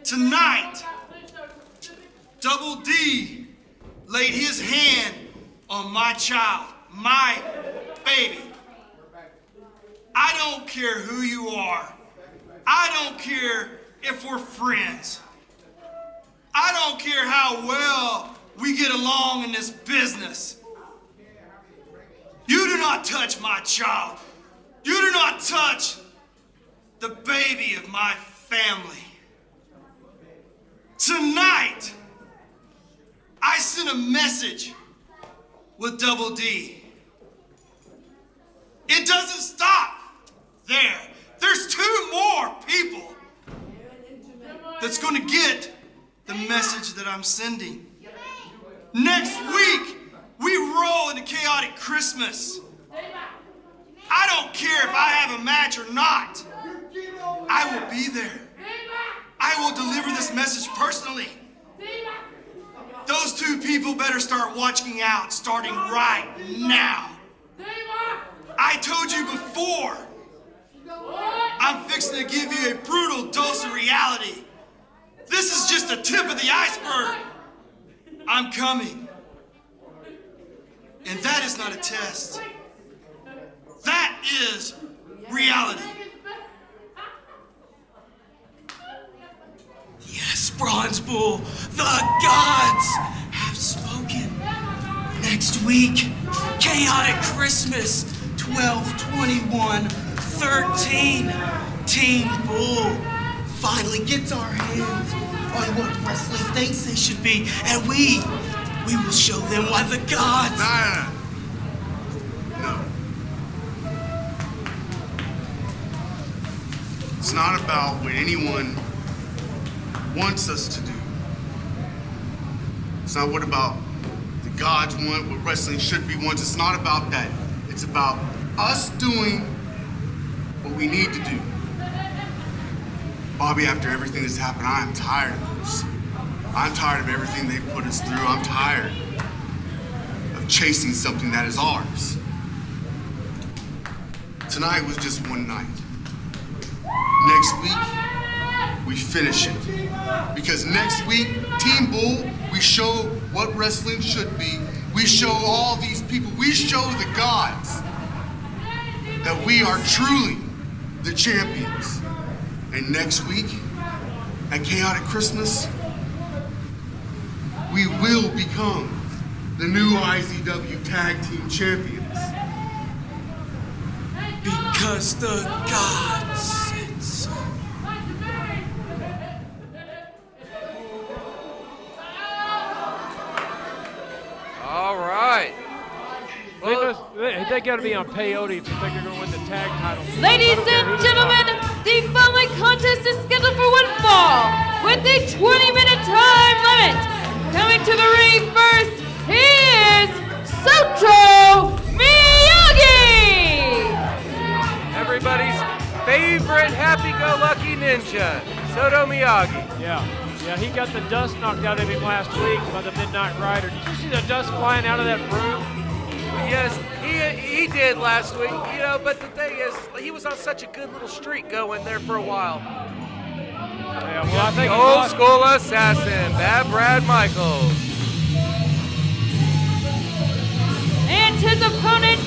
Tonight, Double D laid his hand on my child, my baby. I don't care who you are. I don't care if we're friends. I don't care how well we get along in this business. You do not touch my child. You do not touch the baby of my family. Tonight, I sent a message with Double D. It doesn't stop there. There's 2 more people that's going to get the message that I'm sending. Next week, we roll into Chaotic Christmas. I don't care if I have a match or not. I will be there. I will deliver this message personally. Those 2 people better start watching out starting right now. I told you before, I'm fixing to give you a brutal dose of reality. This is just the tip of the iceberg. I'm coming. And that is not a test. That is reality. Yes, Bronze Bull, the gods have spoken. Next week, Chaotic Christmas, 12/21/13. Team Bull finally gets our hands on what wrestling thinks they should be, and we will show them why the gods... No. It's not about what anyone wants us to do. It's not what about the gods want, what wrestling should be wants. It's not about that. It's about us doing what we need to do. Bobby, after everything that's happened, I am tired of this. I'm tired of everything they've put us through. I'm tired of chasing something that is ours. Tonight was just one night. Next week, we finish it. Because next week, Team Bull, we show what wrestling should be. We show all these people, we show the gods that we are truly the champions. And next week, at Chaotic Christmas, we will become the new IZW Tag Team Champions. Because the gods said so. All right. They got to be on peyote if you think they're going to win the tag title. Ladies and gentlemen, the following contest is scheduled for one fall with a 20-minute time limit. Coming to the ring first, he is Soto Miyagi! Everybody's favorite happy-go-lucky ninja, Soto Miyagi. Yeah, he got the dust knocked out of him last week by the Midnight Rider. Did you see the dust flying out of that broom? Yes, he did last week, you know, but the thing is, he was on such a good little streak going there for a while. Yeah, well, I think old school assassin, Bad Brad Michaels. And his opponent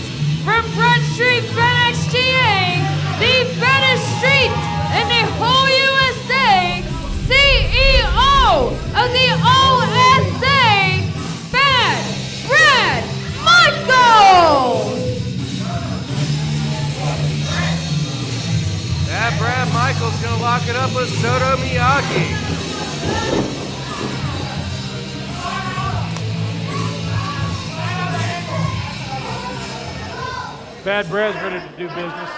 from Broad Street FedEx GA, the baddest street in the whole USA, CEO of the OSA, Bad Brad Michaels! Bad Brad Michaels gonna lock it up with Soto Miyagi. Bad Brad's ready to do business.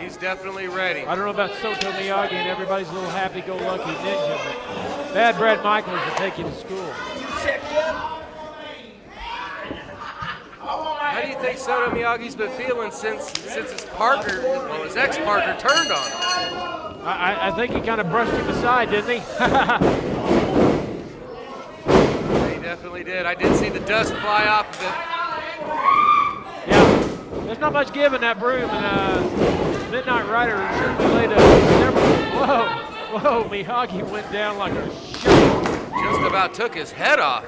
He's definitely ready. I don't know about Soto Miyagi and everybody's little happy-go-lucky ninja, but Bad Brad Michaels will take you to school. How do you think Soto Miyagi's been feeling since his partner, well, his ex-partner, turned on him? I think he kind of brushed him aside, didn't he? He definitely did. I did see the dust fly off of it. Yeah, there's not much give in that broom, and Midnight Rider certainly laid a whoa, Miyagi went down like a shot. Just about took his head off.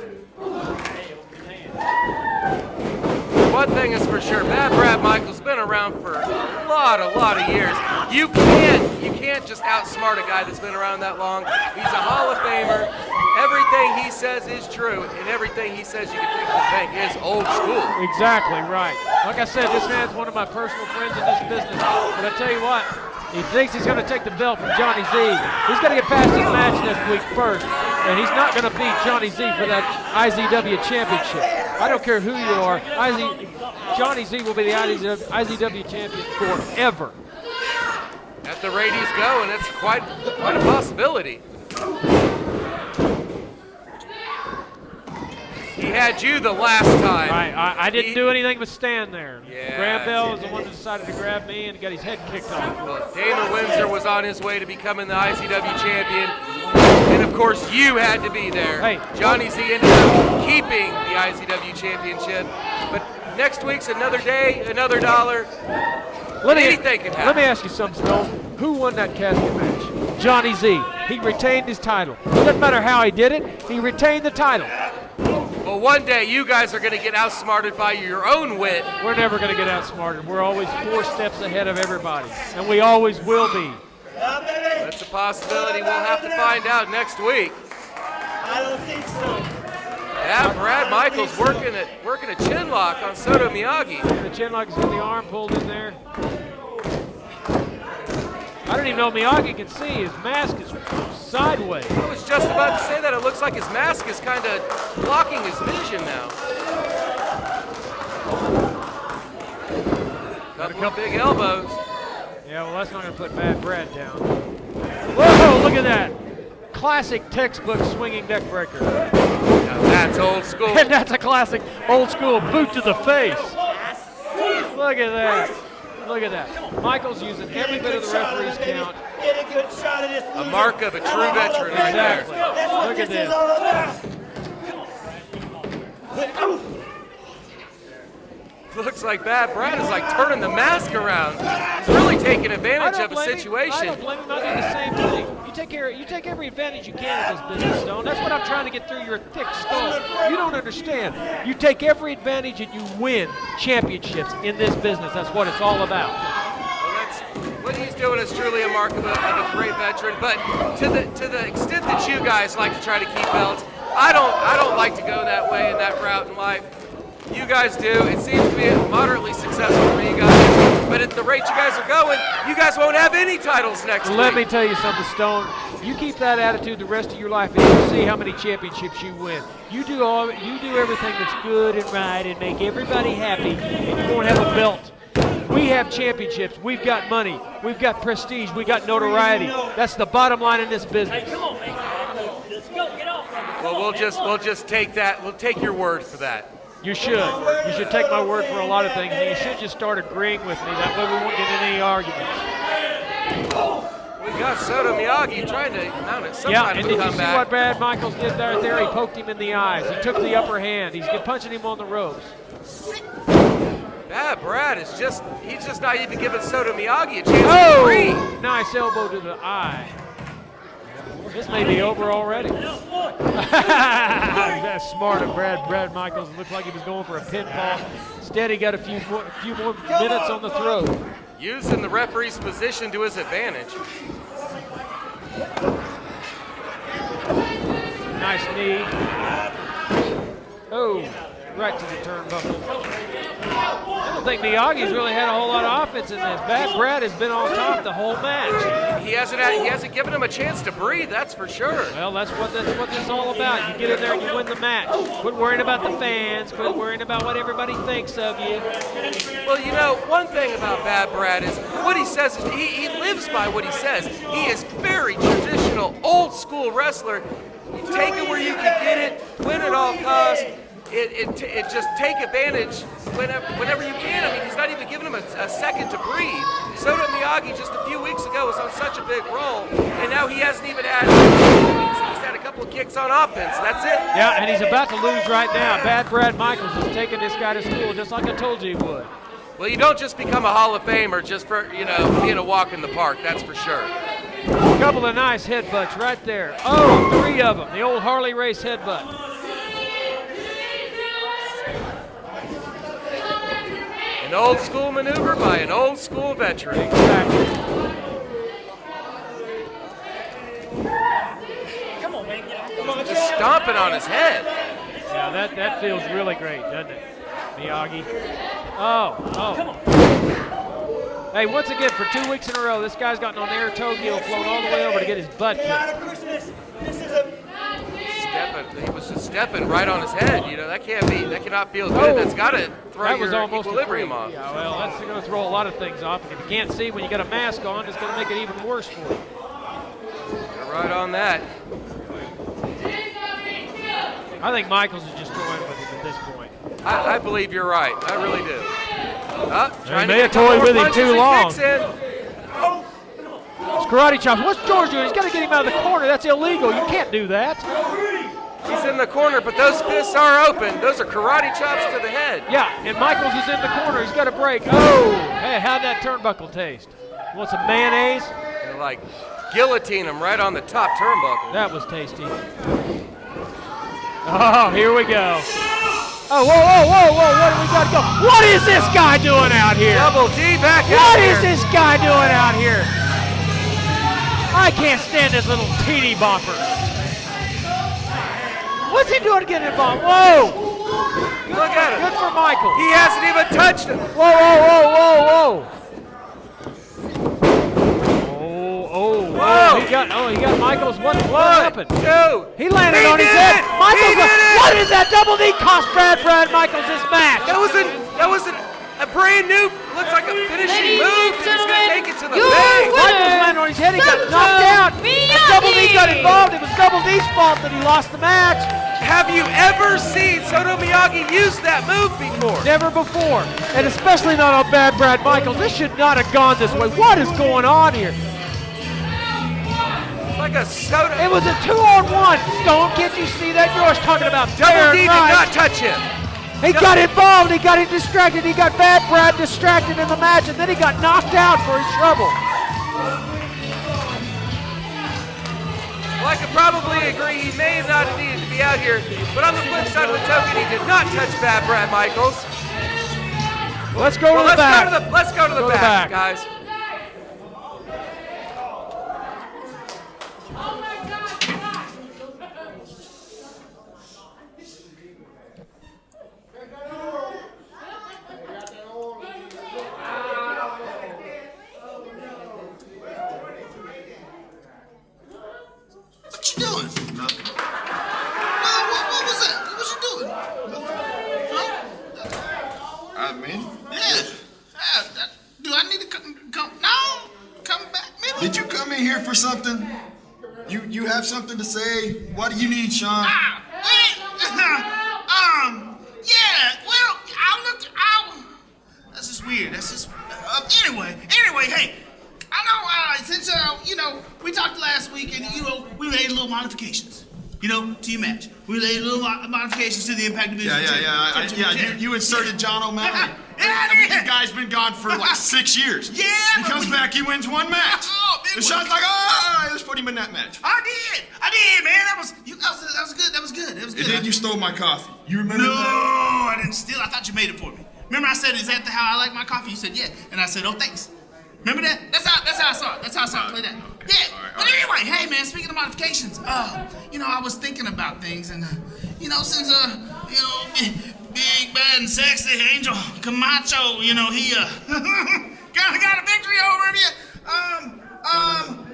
One thing is for sure, Bad Brad Michaels been around for a lot of years. You can't just outsmart a guy that's been around that long. He's a Hall of Famer. Everything he says is true, and everything he says you can think of the bank is old school. Exactly right. Like I said, this man's one of my personal friends in this business. But I tell you what, he thinks he's going to take the belt from Johnny Z. He's going to get past his match next week first, and he's not going to beat Johnny Z for that IZW championship. I don't care who you are. Johnny Z will be the IZW champion forever. At the rate he's going, it's quite a possibility. He had you the last time. Right, I didn't do anything but stand there. Yeah, Graham Bell was the one that decided to grab me and got his head kicked off. Well, Damon Windsor was on his way to becoming the IZW champion. And of course, you had to be there. Hey, Johnny Z ended up keeping the IZW championship. But next week's another day, another dollar. Anything can happen. Let me ask you something, Stone. Who won that casket match? Johnny Z. He retained his title. It doesn't matter how he did it. He retained the title. Well, one day you guys are going to get outsmarted by your own wit. We're never going to get outsmarted. We're always 4 steps ahead of everybody, and we always will be. That's a possibility. We'll have to find out next week. I don't think so. Yeah, Brad Michaels working a chin lock on Soto Miyagi. The chin lock is got the arm pulled in there. I don't even know Miyagi can see. His mask is sideways. I was just about to say that. It looks like his mask is kind of blocking his vision now. Couple of big elbows. Yeah, well, that's not going to put Bad Brad down. Whoa, look at that. Classic textbook swinging neck breaker. Now that's old school. And that's a classic old school boot to the face. Look at that. Look at that. Michael's using every bit of the referee's count. Get a good shot of this. A mark of a true veteran right there. Exactly. That's what Look at this is this. all about. Looks like Bad Brad is like turning the mask around. He's really taking advantage of a situation. I don't blame him. I do the same thing. You take every advantage you can of this business, Stone. That's what I'm trying to get through your thick skull. You don't understand. You take every advantage and you win championships in this business. That's what it's all about. What he's doing is truly a mark of a great veteran. But to the extent that you guys like to try to keep belts, I don't like to go that way and that route in life. You guys do. It seems to be moderately successful for you guys. But at the rate you guys are going, you guys won't have any titles next week. Let me tell you something, Stone. You keep that attitude the rest of your life, and you'll see how many championships you win. You do everything that's good and right and make everybody happy, and you won't have a belt. We have championships. We've got money. We've got prestige. We got notoriety. That's the bottom line in this business. Hey, come on, man. Let's go. Get off. Well, we'll just take that. We'll take your word for that. You should. You should take my word for a lot of things, and you should just start agreeing with me. That way we won't get in any arguments. We got Soto Miyagi trying to mount it some Yeah, kind and of a did you see comeback. what Brad Michaels did there? He poked him in the eyes. He took the upper hand. He's punching him on the ropes. Bad Brad is he's just not even giving Soto Miyagi a chance to breathe. Nice elbow to the eye. This may be over already. That's smart of Brad Michaels. It looked like he was going for a pinfall. Instead, he got a few more minutes on the throat. Using the referee's position to his advantage. Nice knee. Oh, right to the turnbuckle. I don't think Miyagi's really had a whole lot of offense in this. Bad Brad has been on top the whole match. He hasn't given him a chance to breathe, that's for sure. Well, that's what this is all about. You get in there and you win the match. Quit worrying about the fans. Quit worrying about what everybody thinks of you. Well, you know, one thing about Bad Brad is what he says is he lives by what he says. He is very traditional, old school wrestler. You take it where you can get it, win at all costs. It just take advantage whenever you can. I mean, he's not even giving him a second to breathe. Soto Miyagi just a few weeks ago was on such a big roll, and now he hasn't even had. He's had a couple of kicks on offense. That's it. Yeah, and he's about to lose right now. Bad Brad Michaels is taking this guy to school, just like I told you he would. Well, you don't just become a Hall of Famer just for being a walk in the park. That's for sure. A couple of nice headbutts right there. Oh, 3 of them. The old Harley Race headbutt. An old school maneuver by an old school veteran. Exactly. Come on, man. Just stomping on his head. Yeah, that feels really great, doesn't it, Miyagi? Oh. Hey, once again, for 2 weeks in a row, this guy's gotten on air Tokyo, flown all the way over to get his butt kicked. He was just stepping right on his head. That cannot feel good. That's got to throw your equilibrium off. Yeah, well, that's going to throw a lot of things off. And if you can't see when you got a mask on, it's going to make it even worse for you. You're right on that. I think Michaels is just toying with him at this point. I believe you're right. I really do. Trying to get toy with him too long. It's karate chops. What's George doing? He's got to get him out of the corner. That's illegal. You can't do that. He's in the corner, but those fists are open. Those are karate chops to the head. Yeah, and Michaels is in the corner. He's got a break. Oh, hey, how'd that turnbuckle taste? Want some mayonnaise? They're like guillotine him right on the top turnbuckle. That was tasty. Oh, here we go. Oh, whoa, what do we got to go? What is this guy doing out here? Double D back out What here. is this guy doing out here? I can't stand this little teeny bopper. What's he doing to get involved? Whoa! Look at him. Good for Michael. He hasn't even touched him. Whoa. Whoa. He got Michael's. What happened? 2. He landed on his head. Michael's. What is that? Double knee cost Brad Michaels this match. That was a brand new, looks like a finishing move. He's going to take it to the base. Michaels landed on his head. He got knocked out. And Double knee got involved. It was Double D's fault that he lost the match. have you ever seen Soto Miyagi use that move before? Never before, and especially not on Bad Brad Michaels. This should not have gone this way. What is going on here? Like a Soto. It was a 2-on-1. Stone, can't you see that? You're always talking about Double D did right. not touch him. He got involved, he got him distracted, he got Bad Brad distracted in the match, and then he got knocked out for his trouble. Well, I could probably agree he may have not needed to be out here, but on the flip side of the token, he did not touch Bad Brad Michaels. Let's go to the back. Let's go to the back, guys. What you doing? Nothing. What was that? What was you doing? Huh? I mean, Yeah. Do I need to come? No. Come back, maybe. did you come in here for something? You have something to say? What do you need, Sean? Yeah. Well, that's just weird. That's just. Anyway. Hey. I know. Since we talked last week, and we made little modifications. To your match. We made little modifications to the Impact Division. Yeah. You inserted John O'Malley. Yeah, This guy's been gone for like 6 years. Yeah. He comes back, he wins one match. And Sean's like, let's put him in that match. I did, man. That was good. And then you stole my coffee. You remember No, that? I didn't steal. I thought you made it for me. Remember I said, is that how I like my coffee? You said, yeah. And I said, oh, thanks. Remember that? That's how I saw it. Play that. Yeah. But anyway, hey, man, speaking of modifications, I was thinking about things, and, since, big, bad, and sexy Angel Camacho, he, got a victory over me.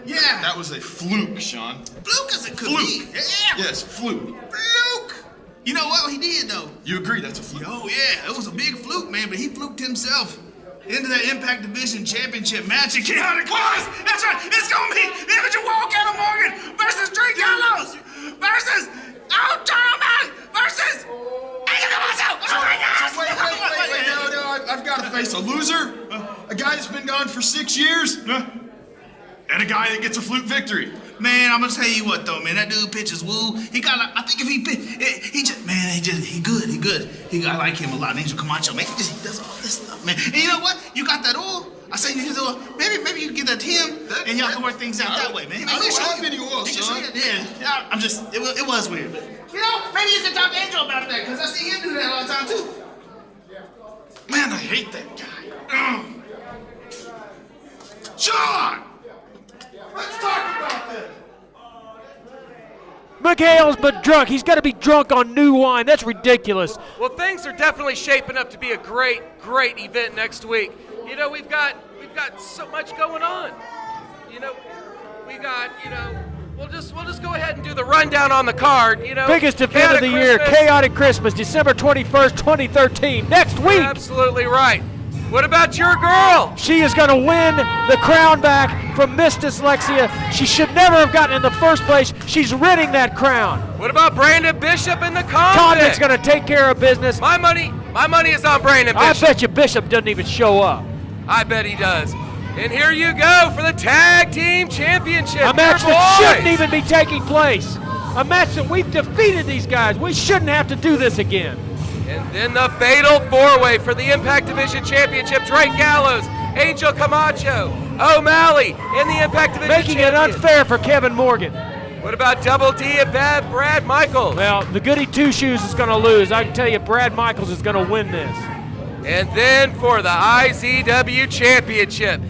Yeah. That was a fluke, Sean. Fluke as it could be. Yeah. Yes, fluke. Fluke. You know what he did, though? You agree that's a fluke? Oh, yeah. It was a big fluke, man, but he fluked himself into that Impact Division Championship match at Chaotic Class. That's right. It's going to be the Amateur Walkout Morgan versus Drake Gallows versus John O'Malley versus Angel Camacho. Oh, my gosh. Wait. No, I've got to face a loser, a guy that's been gone for 6 years, and a guy that gets a fluke victory. Man, I'm gonna tell you what though, man. That dude pitches woo. He got. I think if he good. I like him a lot. Angel Camacho, man. He does all this stuff, man. And you know what? You got that oil. I say you get the oil. Maybe you can get that to him, and y'all can work things out that way, man. I don't have any oil, son. Yeah. I'm just. It was weird. But, maybe you can talk to Angel about that, because I see him do that all the time too. Man, I hate that guy. Sean! Let's talk about this. McHale's but drunk. He's got to be drunk on new wine. That's ridiculous. Well, things are definitely shaping up to be a great event next week. We've got so much going on. We'll just go ahead and do the rundown on the card. Biggest event of the year, Chaotic Christmas, December 21st, 2013. Next week. You're absolutely right. What about your girl? She is going to win the crown back from Miss Dyslexia. She should never have gotten in the first place. She's ridding that crown. What about Brandon Bishop in the convict? Convict's going to take care of business. My money is on Brandon Bishop. I bet you Bishop doesn't even show up. I bet he does. And here you go for the Tag Team Championship. A match that shouldn't even be taking place. A match that we've defeated these guys. We shouldn't have to do this again. And then the fatal four-way for the Impact Division Championship. Drake Gallows, Angel Camacho, O'Malley in the Impact Division Making it unfair for Kevin Morgan. What about Double D and Brad Michaels? Well, the goody two-shoes is going to lose. I can tell you Brad Michaels is going to win this. And then for the IZW Championship,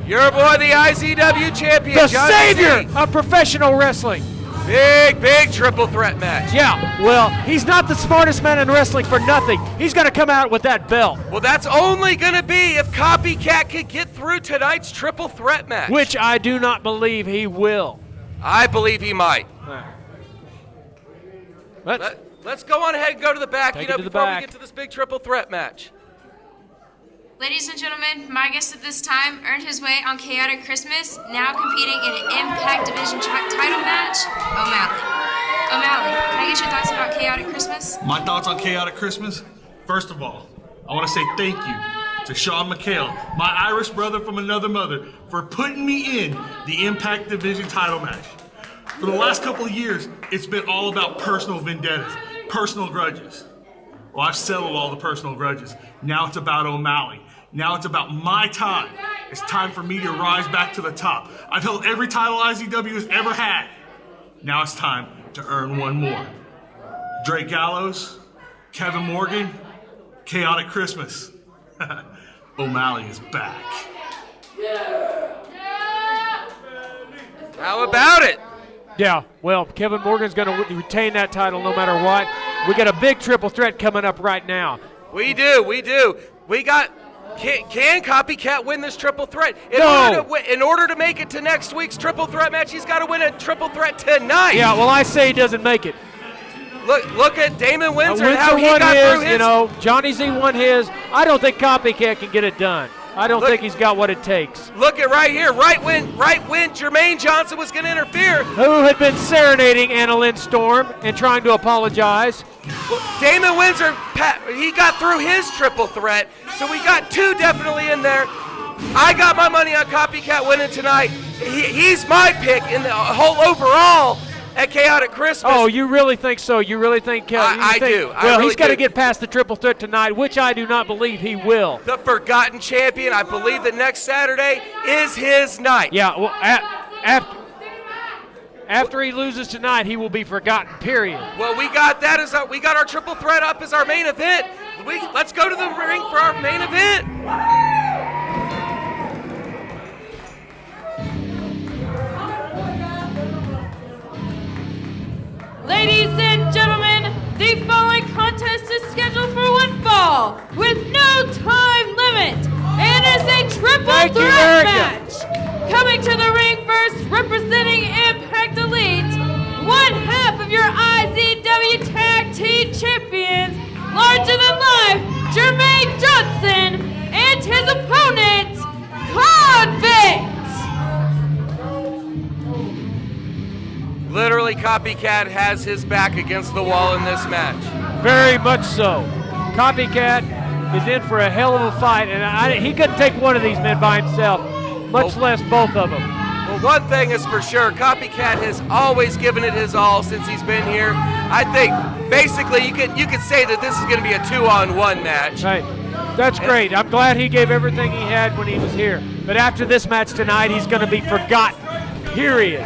your boy, the IZW Champion, the John savior of professional wrestling. Big triple threat match. Yeah, well, he's not the smartest man in wrestling for nothing. He's going to come out with that belt. Well, that's only going to be if Copycat can get through tonight's triple threat match. Which I do not believe he will. I believe he might. Let's go on ahead and go to the back, before we get to this big triple threat match. Ladies and gentlemen, my guest at this time earned his way on Chaotic Christmas, now competing in an Impact Division title match, O'Malley. O'Malley, can I get your thoughts about Chaotic Christmas? My thoughts on Chaotic Christmas? First of all, I want to say thank you to Sean McHale, my Irish brother from another mother, for putting me in the Impact Division title match. For the last couple of years, it's been all about personal vendettas, personal grudges. Well, I've settled all the personal grudges. Now it's about O'Malley. Now it's about my time. It's time for me to rise back to the top. I've held every title IZW has ever had. Now it's time to earn one more. Drake Gallows, Kevin Morgan, Chaotic Christmas. O'Malley is back. How about it? Yeah, well, Kevin Morgan's going to retain that title no matter what. We got a big triple threat coming up right now. We do. We got. Can Copycat win this triple threat? In order to make it to next week's triple threat match, he's got to win a triple threat tonight. Yeah, well, I say he doesn't make it. Look at Damon Windsor and how he got through his. You know, Johnny Z won his. I don't think Copycat can get it done. I don't think he's got what it takes. Look at right here, right when Jermaine Johnson was going to interfere. Who had been serenading Anna Lynn Storm and trying to apologize. Well, Damon Windsor, he got through his triple threat, so we got two definitely in there. I got my money on Copycat winning tonight. He's my pick in the whole overall at Chaotic Christmas. Oh, you really think so? You really think? I do. Well, he's got to get past the triple threat tonight, which I do not believe he will. The Forgotten Champion, I believe that next Saturday is his night. Yeah, well, after he loses tonight, he will be forgotten, period. Well, we got that we got our triple threat up as our main event. Let's go to the ring for our main event. Ladies and gentlemen, the following contest is scheduled for one fall with no time limit and is a triple threat match. Coming to the ring first, representing Impact Elite, one half of your IZW Tag Team Champions, larger than life, Jermaine Johnson, and his opponent, Confronts. Literally, Copycat has his back against the wall in this match. Very much so. Copycat is in for a hell of a fight, and he couldn't take one of these men by himself, much less both of them. Well, one thing is for sure, Copycat has always given it his all since he's been here. I think basically you could say that this is going to be a 2-on-1 match. Right. That's great. I'm glad he gave everything he had when he was here. But after this match tonight, he's going to be forgotten. Period.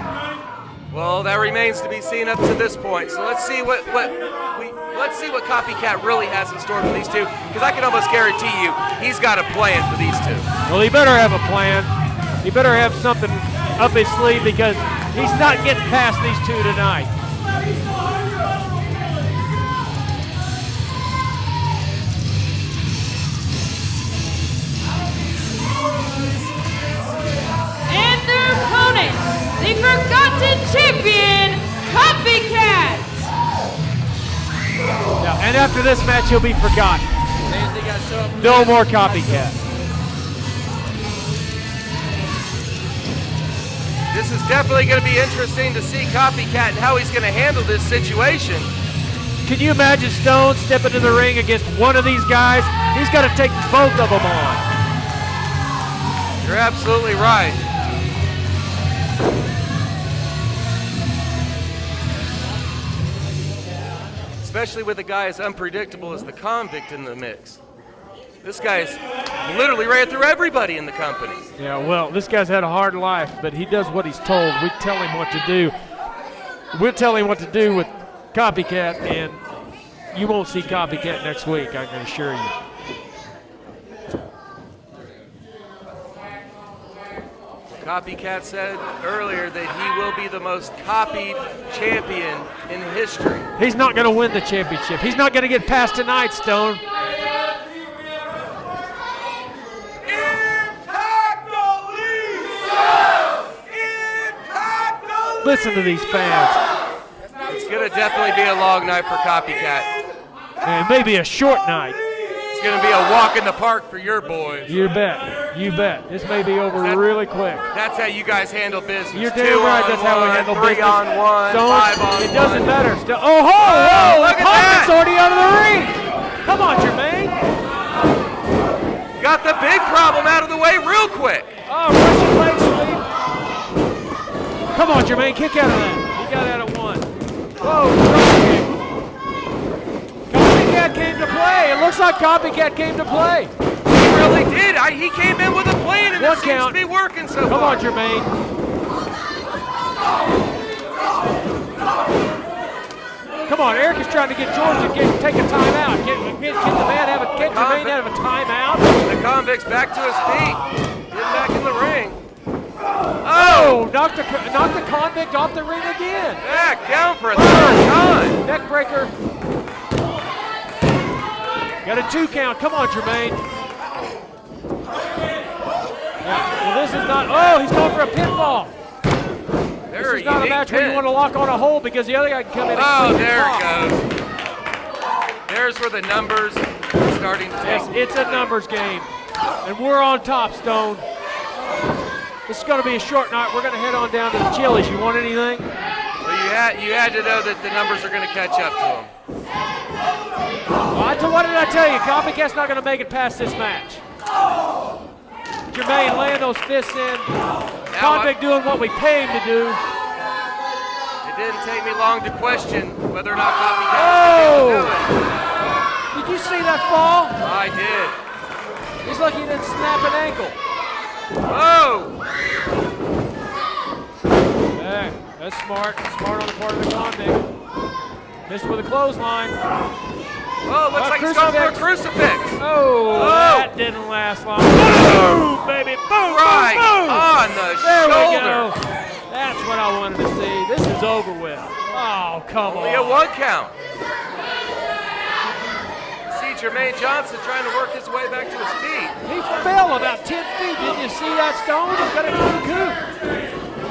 Well, that remains to be seen up to this point. So let's see what Copycat really has in store for these two, because I can almost guarantee you he's got a plan for these two. Well, he better have a plan. He better have something up his sleeve, because he's not getting past these two tonight. And their opponent, the Forgotten Champion, Copycat. Yeah, and after this match, he'll be forgotten. No more Copycat. This is definitely going to be interesting to see Copycat and how he's going to handle this situation. Can you imagine Stone stepping in the ring against one of these guys? He's got to take both of them on. You're absolutely right. Especially with a guy as unpredictable as the Convict in the mix. This guy's literally ran through everybody in the company. Yeah, well, this guy's had a hard life, but he does what he's told. We tell him what to do. We'll tell him what to do with Copycat, and you won't see Copycat next week, I can assure you. Copycat said earlier that he will be the most copied champion in history. He's not going to win the championship. He's not going to get past tonight, Stone. Listen to these fans. It's going to definitely be a long night for Copycat. And maybe a short night. It's going to be a walk in the park for your boys. You bet. You bet. This may be over really quick. That's how you guys handle business. You're damn right. That's how we handle business. 3 on 1, Stones, 5 on 1. It doesn't matter. Oh, look at that. already out of the ring. Come on, Jermaine. Got the big problem out of the way real quick. Oh, Russian leg sweep. Come on, Jermaine. Kick out of that. He got out of 1. Whoa, Copycat came to play. It looks like Copycat came to play. He really did. He came in with a plan, and it seems to be working so far. Come on, Jermaine. Come on, Eric is trying to get George to take a timeout. Can Jermaine have a timeout? The convict's back to his feet. Getting back in the ring. Oh, knocked the convict off the ring again. Back down for a 3rd time. Neck breaker. Got a 2 count. Come on, Jermaine. Well, this is not. Oh, he's going for a pinfall. This is not a match where you want to lock on a hold because the other guy can come in. Oh, there it goes. There's where the numbers are starting to take. Yes, it's a numbers game, and we're on top, Stone. This is going to be a short night. We're going to head on down to the Chili's. You want anything? Well, you had to know that the numbers are going to catch up to him. Well, what did I tell you? Copycat's not going to make it past this match. Jermaine laying those fists in. Convict doing what we pay him to do. It didn't take me long to question whether or not Copycat was going to do it. Did you see that fall? I did. He's lucky he didn't snap an ankle. Whoa! Hey, that's smart. Smart on the part of the convict. Missed with a clothesline. Oh, looks like he's going for a crucifix. Oh, that didn't last long. Boom, baby, boom, right boom, boom. on the there shoulder. We go. That's what I wanted to see. This is over with. Oh, come Only on. a 1 count. See Jermaine Johnson trying to work his way back to his feet. He fell about 10 feet. Didn't you see that, Stone? He's got a coup.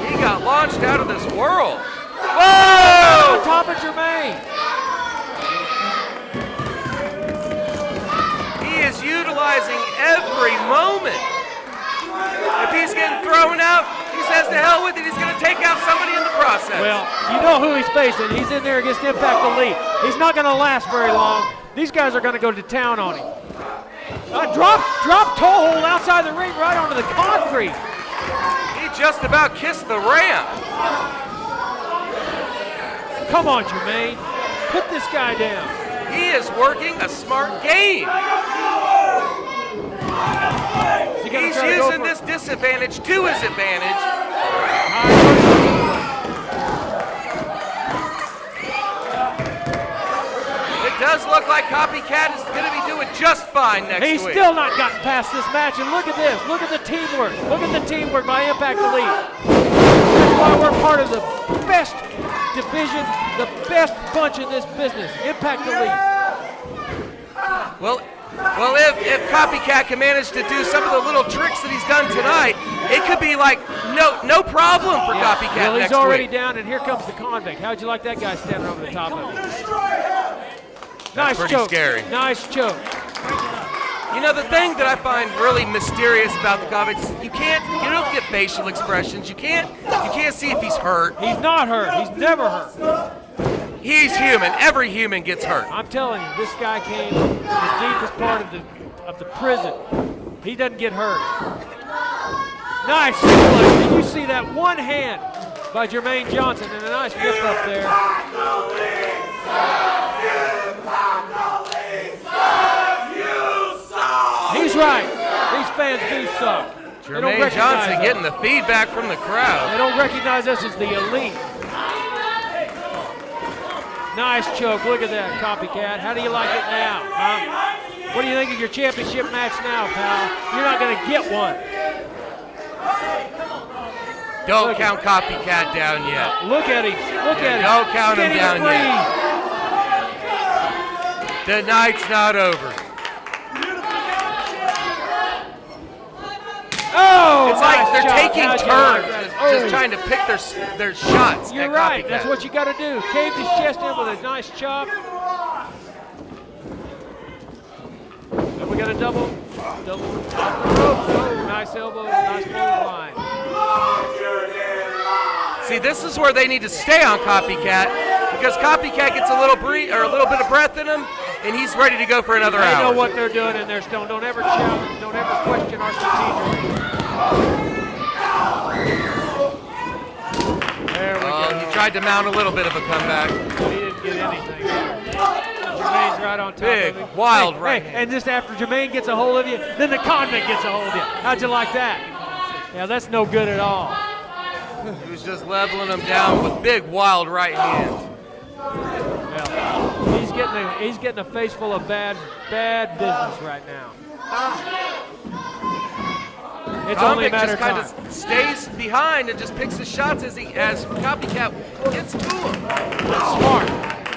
He got launched out of this world. Whoa! On top of Jermaine. He is utilizing every moment. If he's getting thrown out, he says to hell with it. He's going to take out somebody in the process. Well, you know who he's facing. He's in there against Impact Elite. He's not going to last very long. These guys are going to go to town on him. Drop toe hold outside the ring right onto the concrete. He just about kissed the ramp. Come on, Jermaine. Put this guy down. He is working a smart game. He's using this disadvantage to his advantage. It does look like Copycat is going to be doing just fine next week. He's still not gotten past this match, and look at this. Look at the teamwork. Look at the teamwork by Impact Elite. That's why we're part of the best division, the best bunch in this business, Impact Elite. Well, if Copycat can manage to do some of the little tricks that he's done tonight, it could be like no problem for Copycat well, next he's already week. down, and here comes the convict. How'd you like that guy standing over the top of him? That's Nice pretty choke. scary. Nice choke. You know, the thing that I find really mysterious about the convicts, you don't get facial expressions. You can't see if he's hurt. He's not hurt. He's never hurt. He's human. Every human gets hurt. I'm telling you, this guy came from the deepest part of the prison. He doesn't get hurt. Nice suplex. Did you see that one hand by Jermaine Johnson and a nice lift up there? He's right. These fans do suck. Jermaine Johnson getting the feedback from the crowd. They don't recognize us as the elite. Nice choke. Look at that, Copycat. How do you like it now, huh? What do you think of your championship match now, pal? You're not going to get one. Don't count Copycat down yet. Look at him. Look at him. Don't count him down yet. The night's not over. Oh, it's like they're shot. taking turns, just trying to pick their shots. You're right. That's what you got to do. Caved his chest in with a nice chop. And we got a double off the ropes. Oh, nice Nice elbow, nice clothesline. See, this is where they need to stay on Copycat because Copycat gets a little bit of breath in him, and he's ready to go for another They hour. know what they're doing in there, Stone. Don't ever challenge, don't ever question our strategy. There we go. He tried to mount a little bit of a comeback. He didn't get anything. Jermaine's right on top Big, of him. wild hey, right hey, and just after Jermaine gets a hold of you, then the convict gets a hold of you. How'd you like that? Yeah, that's no good at all. He was just leveling him down with big, wild right hands. Yeah. He's getting a face full of bad business right now. It's only a matter of time. just kind of stays behind and just picks his shots as Copycat gets to him. That's smart.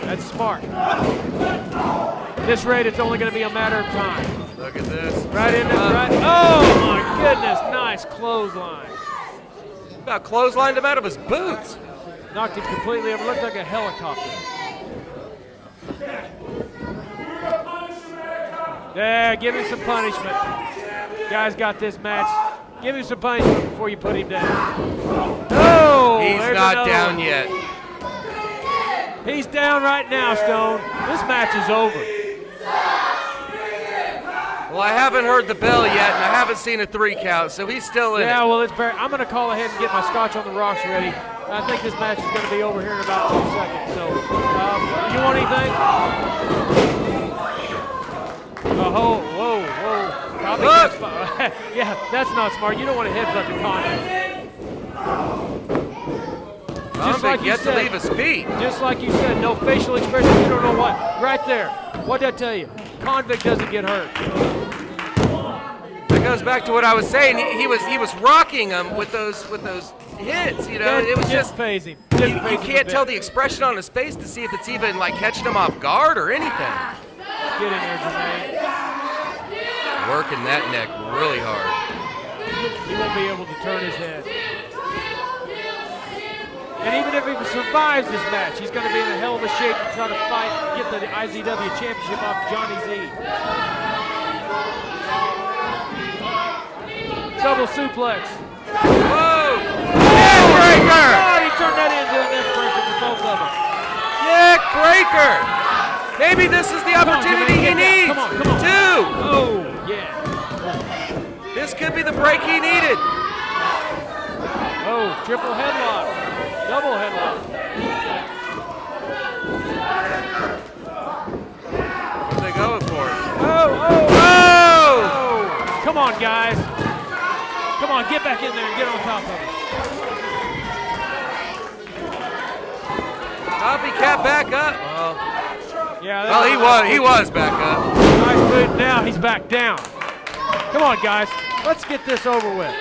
That's smart. At this rate, it's only going to be a matter of time. Look at this. Right in there, right. Oh my goodness! Nice clothesline. About clotheslined him out of his boots. Knocked him completely over. Looked like a helicopter. Yeah, give him some punishment. Guy's got this match. Give him some punishment before you put him down. Oh, he's not down yet. He's down right now, Stone. This match is over. Well, I haven't heard the bell yet, and I haven't seen a 3 count, so he's still in it. Yeah, well, I'm going to call ahead and get my scotch on the rocks ready. I think this match is going to be over here in about 2 seconds. So, you want anything? Oh, whoa. Look! Yeah, that's not smart. You don't want to headbutt the convict. Just like you said, to leave his feet. Just like you said, no facial expression. You don't know what. Right there. What'd I tell you? Convict doesn't get hurt. That goes back to what I was saying. He was rocking him with those hits. You know, it was just phasing. You can't tell the expression on his face to see if it's even like catching him off guard or anything. Get in there, Jermaine. Working that neck really hard. He won't be able to turn his head. And even if he survives this match, he's going to be in a hell of a shape to try to fight, get the IZW Championship off Johnny Z. Double suplex. Whoa! Neck breaker! Oh, he turned that into a neck breaker for both of them. Neck breaker! Maybe this is the opportunity he needs. Come on. 2. Oh, yeah. This could be the break he needed. Oh, triple headlock. Double headlock. What are they going for? Oh! Come on, guys. Come on, get back in there and get on top of it. Copycat back up. Yeah. He was back up. Nice move. Now he's back down. Come on, guys. Let's get this over with.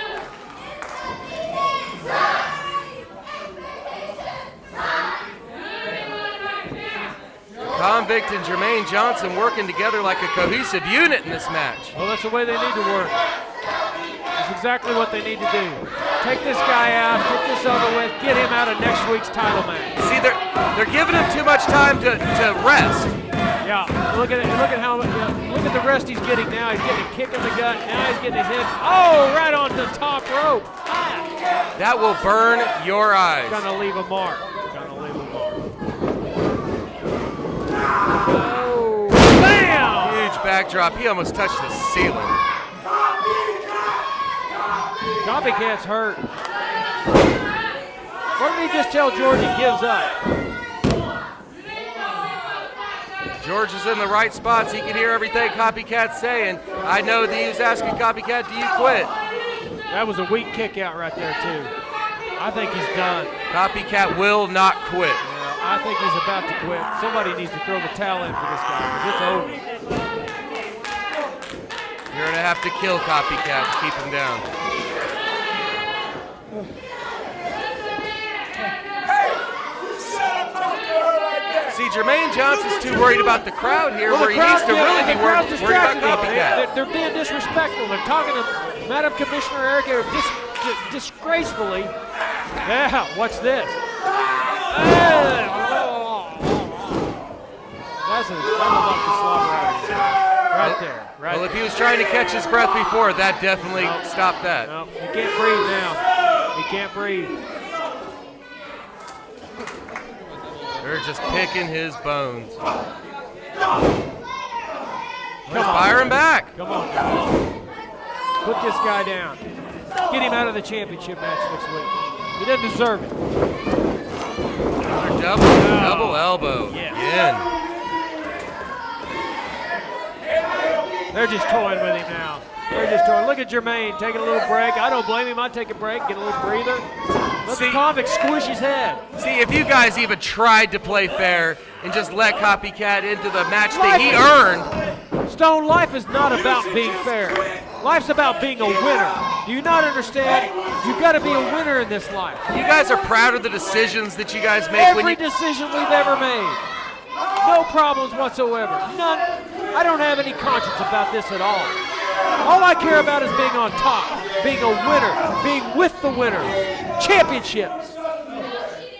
Convict and Jermaine Johnson working together like a cohesive unit in this match. Well, that's the way they need to work. That's exactly what they need to do. Take this guy out, get this over with, get him out of next week's title match. See, they're giving him too much time to rest. Yeah, look at the rest he's getting now. He's getting a kick in the gut. Now he's getting his head. Oh, right on the top rope. That will burn your eyes. Gonna leave a mark. Oh, bam! Huge backdrop. He almost touched the ceiling. Copycat's hurt. What did he just tell George he gives up? George is in the right spots. He can hear everything Copycat's saying. I know that he was asking Copycat, do you quit? That was a weak kick out right there, too. I think he's done. Copycat will not quit. I think he's about to quit. Somebody needs to throw the towel in for this guy because it's over. You're going to have to kill Copycat to keep him down. See, Jermaine Johnson's too worried about the crowd here, where he needs to really be worried about Copycat. They're being disrespectful. They're talking to Madam Commissioner Erica disgracefully. Yeah, what's this? That's a lucky slobber out of here. Right there. Right Well, if he was trying to catch his breath before, that definitely stopped that. No, he can't breathe now. He can't breathe. They're just picking his bones. Fire him back. Come on. Put this guy down. Get him out of the championship match next week. He doesn't deserve it. Double elbow. Yes. Again. They're just toying with him now. They're just toying. Look at Jermaine taking a little break. I don't blame him. I'd take a break, get a little breather. Let the convict squish his head. See, if you guys even tried to play fair and just let Copycat into the match that he earned. Stone, life is not about being fair. Life's about being a winner. Do you not understand? You've got to be a winner in this life. You guys are proud of the decisions that you guys make. Every decision we've ever made. No problems whatsoever. None. I don't have any conscience about this at all. All I care about is being on top, being a winner, being with the winner. Championships.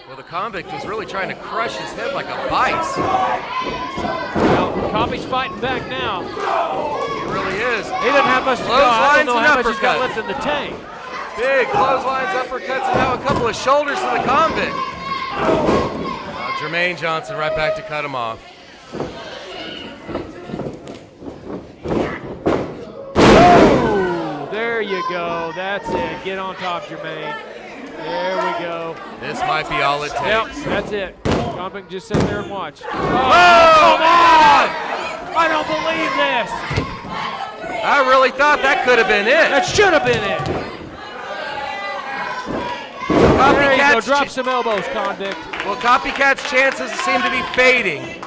Well, the convict was really trying to crush his head like a vice. Well, Copy's fighting back now. He really is. He doesn't have much to go. I don't know how much he's got left in the tank. Big clotheslines, uppercuts, and now a couple of shoulders to the convict. Jermaine Johnson right back to cut him off. Oh, there you go. That's it. Get on top, Jermaine. There we go. This might be all it takes. Yep, that's it. Convict just sit there and watch. Oh, come on! I don't believe this. I really thought that could have been it. That should have been it. There you go. Drop some elbows, convict. Well, Copycat's chances seem to be fading.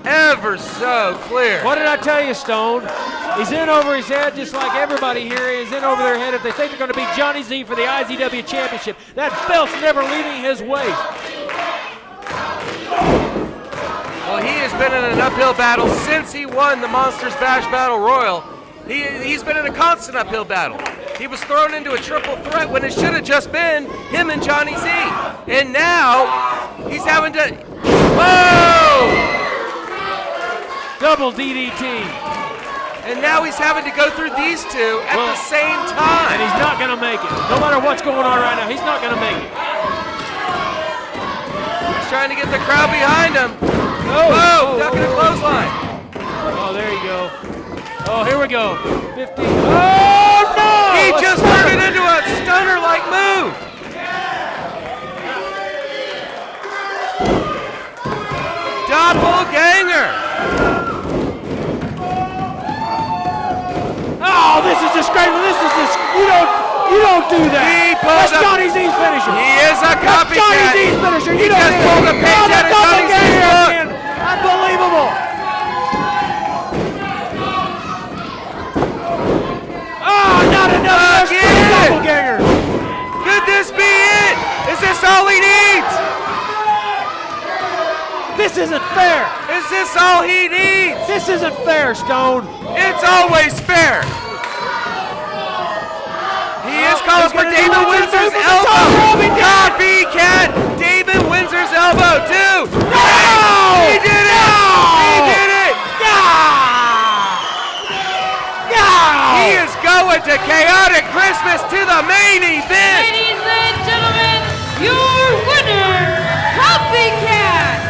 Ever so clear. What did I tell you, Stone? He's in over his head just like everybody here is in over their head if they think they're going to beat Johnny Z for the IZW Championship. That belt's never leaving his waist. Well, he has been in an uphill battle since he won the Monsters Bash Battle Royal. He's been in a constant uphill battle. He was thrown into a triple threat when it should have just been him and Johnny Z. And now he's having to... Whoa! Double DDT. And now he's having to go through these two at the same time. And he's not going to make it. No matter what's going on right now, he's not going to make it. He's trying to get the crowd behind him. Ducking a clothesline. Oh, there you go. Oh, here we go. 15. Oh, no! He just turned it into a stunner-like move. Doppelganger. Oh, this is disgraceful. This is just, you don't do that. That's Johnny Z's finisher. He is a copycat. That's Johnny Z's finisher. He just pulled a page out of Johnny Z's book. Unbelievable. Oh, not enough. Doppelganger. Could this be it? Is this all he needs? This isn't fair. Is this all he needs? This isn't fair, Stone. It's always fair. He is calling for David Windsor's elbow. Copycat. David Windsor's elbow, too. No! He did it. He did it. He is going to Chaotic Christmas to the main event. Ladies and gentlemen, your winner, Copycat.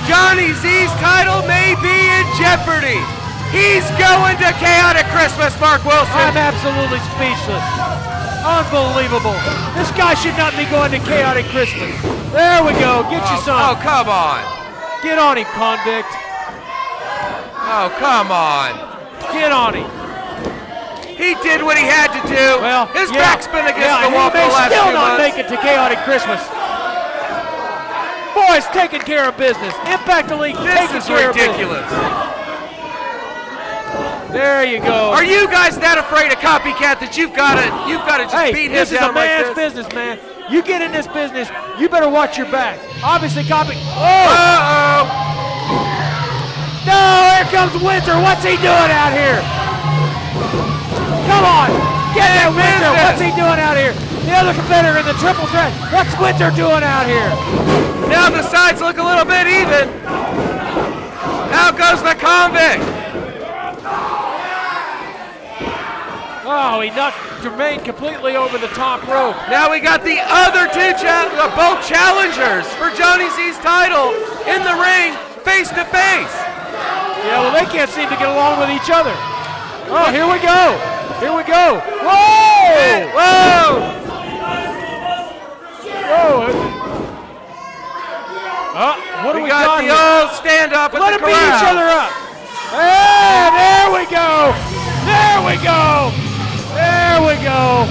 Johnny Z's title may be in jeopardy. He's going to Chaotic Christmas, Mark Wilson. I'm absolutely speechless. Unbelievable. This guy should not be going to Chaotic Christmas. There we go. Get you some. Oh, come on. Get on him, convict. Oh, come on. Get on him. He did what he had to do. Well, his back's been against the wall for the last few months. He may still not months. make it to Chaotic Christmas. Boys taking care of business. Impact Elite taking care of business. This is ridiculous. There you go. Are you guys that afraid of Copycat that you've got to just beat him this is down a man's like this? business, man. You get in this business, you better watch your back. Obviously, Uh-oh. No, here comes Windsor. What's he doing out here? Come on, get that Windsor. What's he doing out here? The other competitor in the triple threat. What's Windsor doing out here? Now the sides look a little bit even. Out goes the convict. Oh, he knocked Jermaine completely over the top rope. Now we got the other two, both challengers for Johnny Z's title in the ring, face to face. Yeah, well, they can't seem to get along with each other. Oh, here we go. Here we go. Whoa! Whoa! Whoa! What do we got the here? old standoff at Let the them beat each other up. Hey, there we go. There we go. There we go.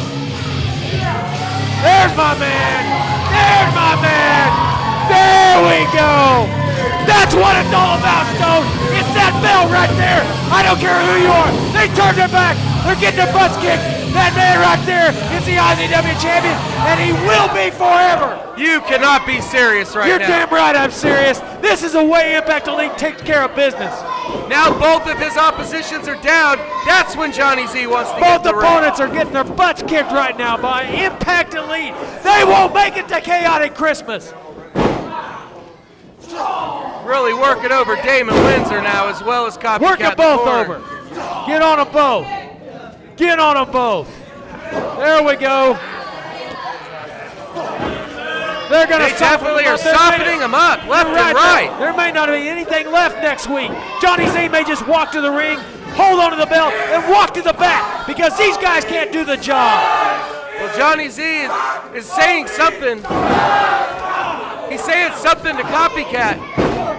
There's my man. There's my man. There we go. That's what it's all about, Stone. It's that bell right there. I don't care who you are. They turned their back. They're getting their butts kicked. That man right there is the IZW champion, and he will be forever. You cannot be serious right You're now. damn right I'm serious. This is the way Impact Elite takes care of business. Now both of his oppositions are down. That's when Johnny Z wants to get Both the ring. opponents are getting their butts kicked right now by Impact Elite. They won't make it to Chaotic Christmas. Really working over Damon Windsor now, as well as Copycat. Work them both over. Get on them both. Get on them both. There we go. They're going to definitely are softening them up, left and right. There may not be anything left next week. Johnny Z may just walk to the ring, hold onto the belt, and walk to the back because these guys can't do the job. Well, Johnny Z is saying something. He's saying something to Copycat.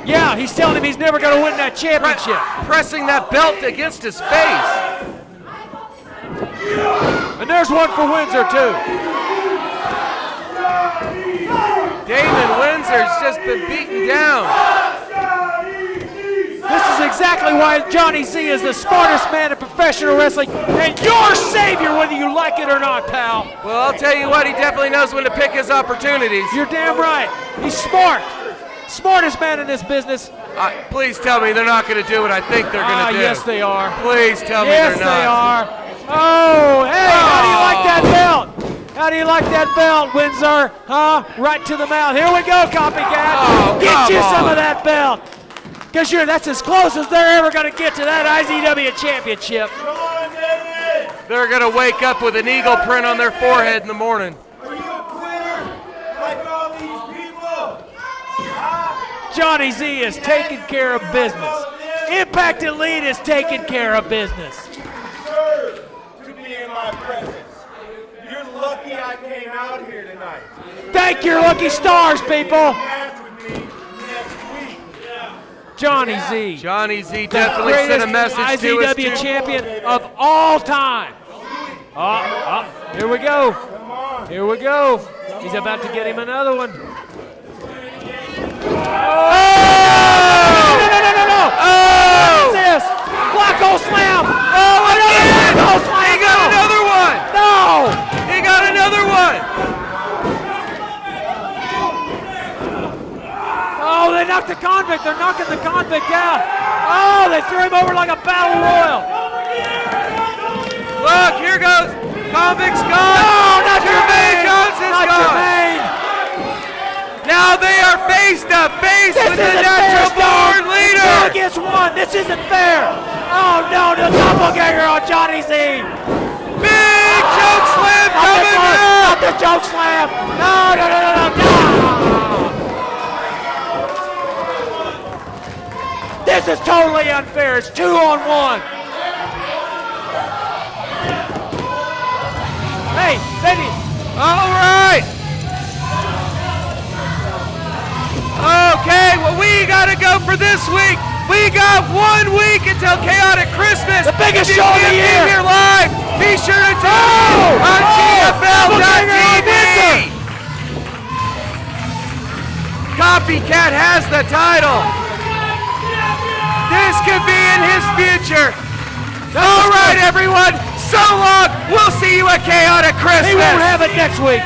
Yeah, he's telling him he's never going to win that championship. Pressing that belt against his face. And there's one for Windsor, too. Damon Windsor's just been beaten down. This is exactly why Johnny Z is the smartest man in professional wrestling and your savior, whether you like it or not, pal. Well, I'll tell you what, he definitely knows when to pick his opportunities. You're damn right. He's smart. Smartest man in this business. Please tell me they're not going to do what I think they're going to do. Yes, they are. Please tell me they're not. Yes, they are. Oh, hey, how do you like that belt? How do you like that belt, Windsor? Huh? Right to the mouth. Here we go, Copycat. Oh, get you some of that belt. Because that's as close as they're ever going to get to that IZW championship. They're going to wake up with an eagle print on their forehead in the morning. Are you a quitter like all these people? Johnny Z is taking care of business. Impact Elite is taking care of business. To be in my presence. You're lucky I came out here tonight. Thank your lucky stars, people. Johnny Z. Johnny Z definitely sent a message to his IZW champion of all time. Here we go. Here we go. He's about to get him another one. Oh! No. Oh! What is this? Black hole slam. Oh, again! He got another one. No! He got another one. Oh, they knocked the convict. They're knocking the convict out. Oh, they threw him over like a battle royal. Look, here goes. Convict's gone. No, not Jermaine Johnson's not gone. Jermaine. Now they are face to face with the natural born leader. 2 against 1. This isn't fair. Oh, no, the doppelganger on Johnny Z. Big choke slam coming out. Not the choke slam. No. This is totally unfair. It's 2-on-1. Hey, baby. All right. Okay, well, we got to go for this week. We got 1 week until Chaotic Christmas. The biggest If you show of the can't year. be here live, be sure to tune on GFL.tv. Copycat has the title. This could be in his future. All right, everyone. So long. We'll see you at Chaotic Christmas. He won't have it next week.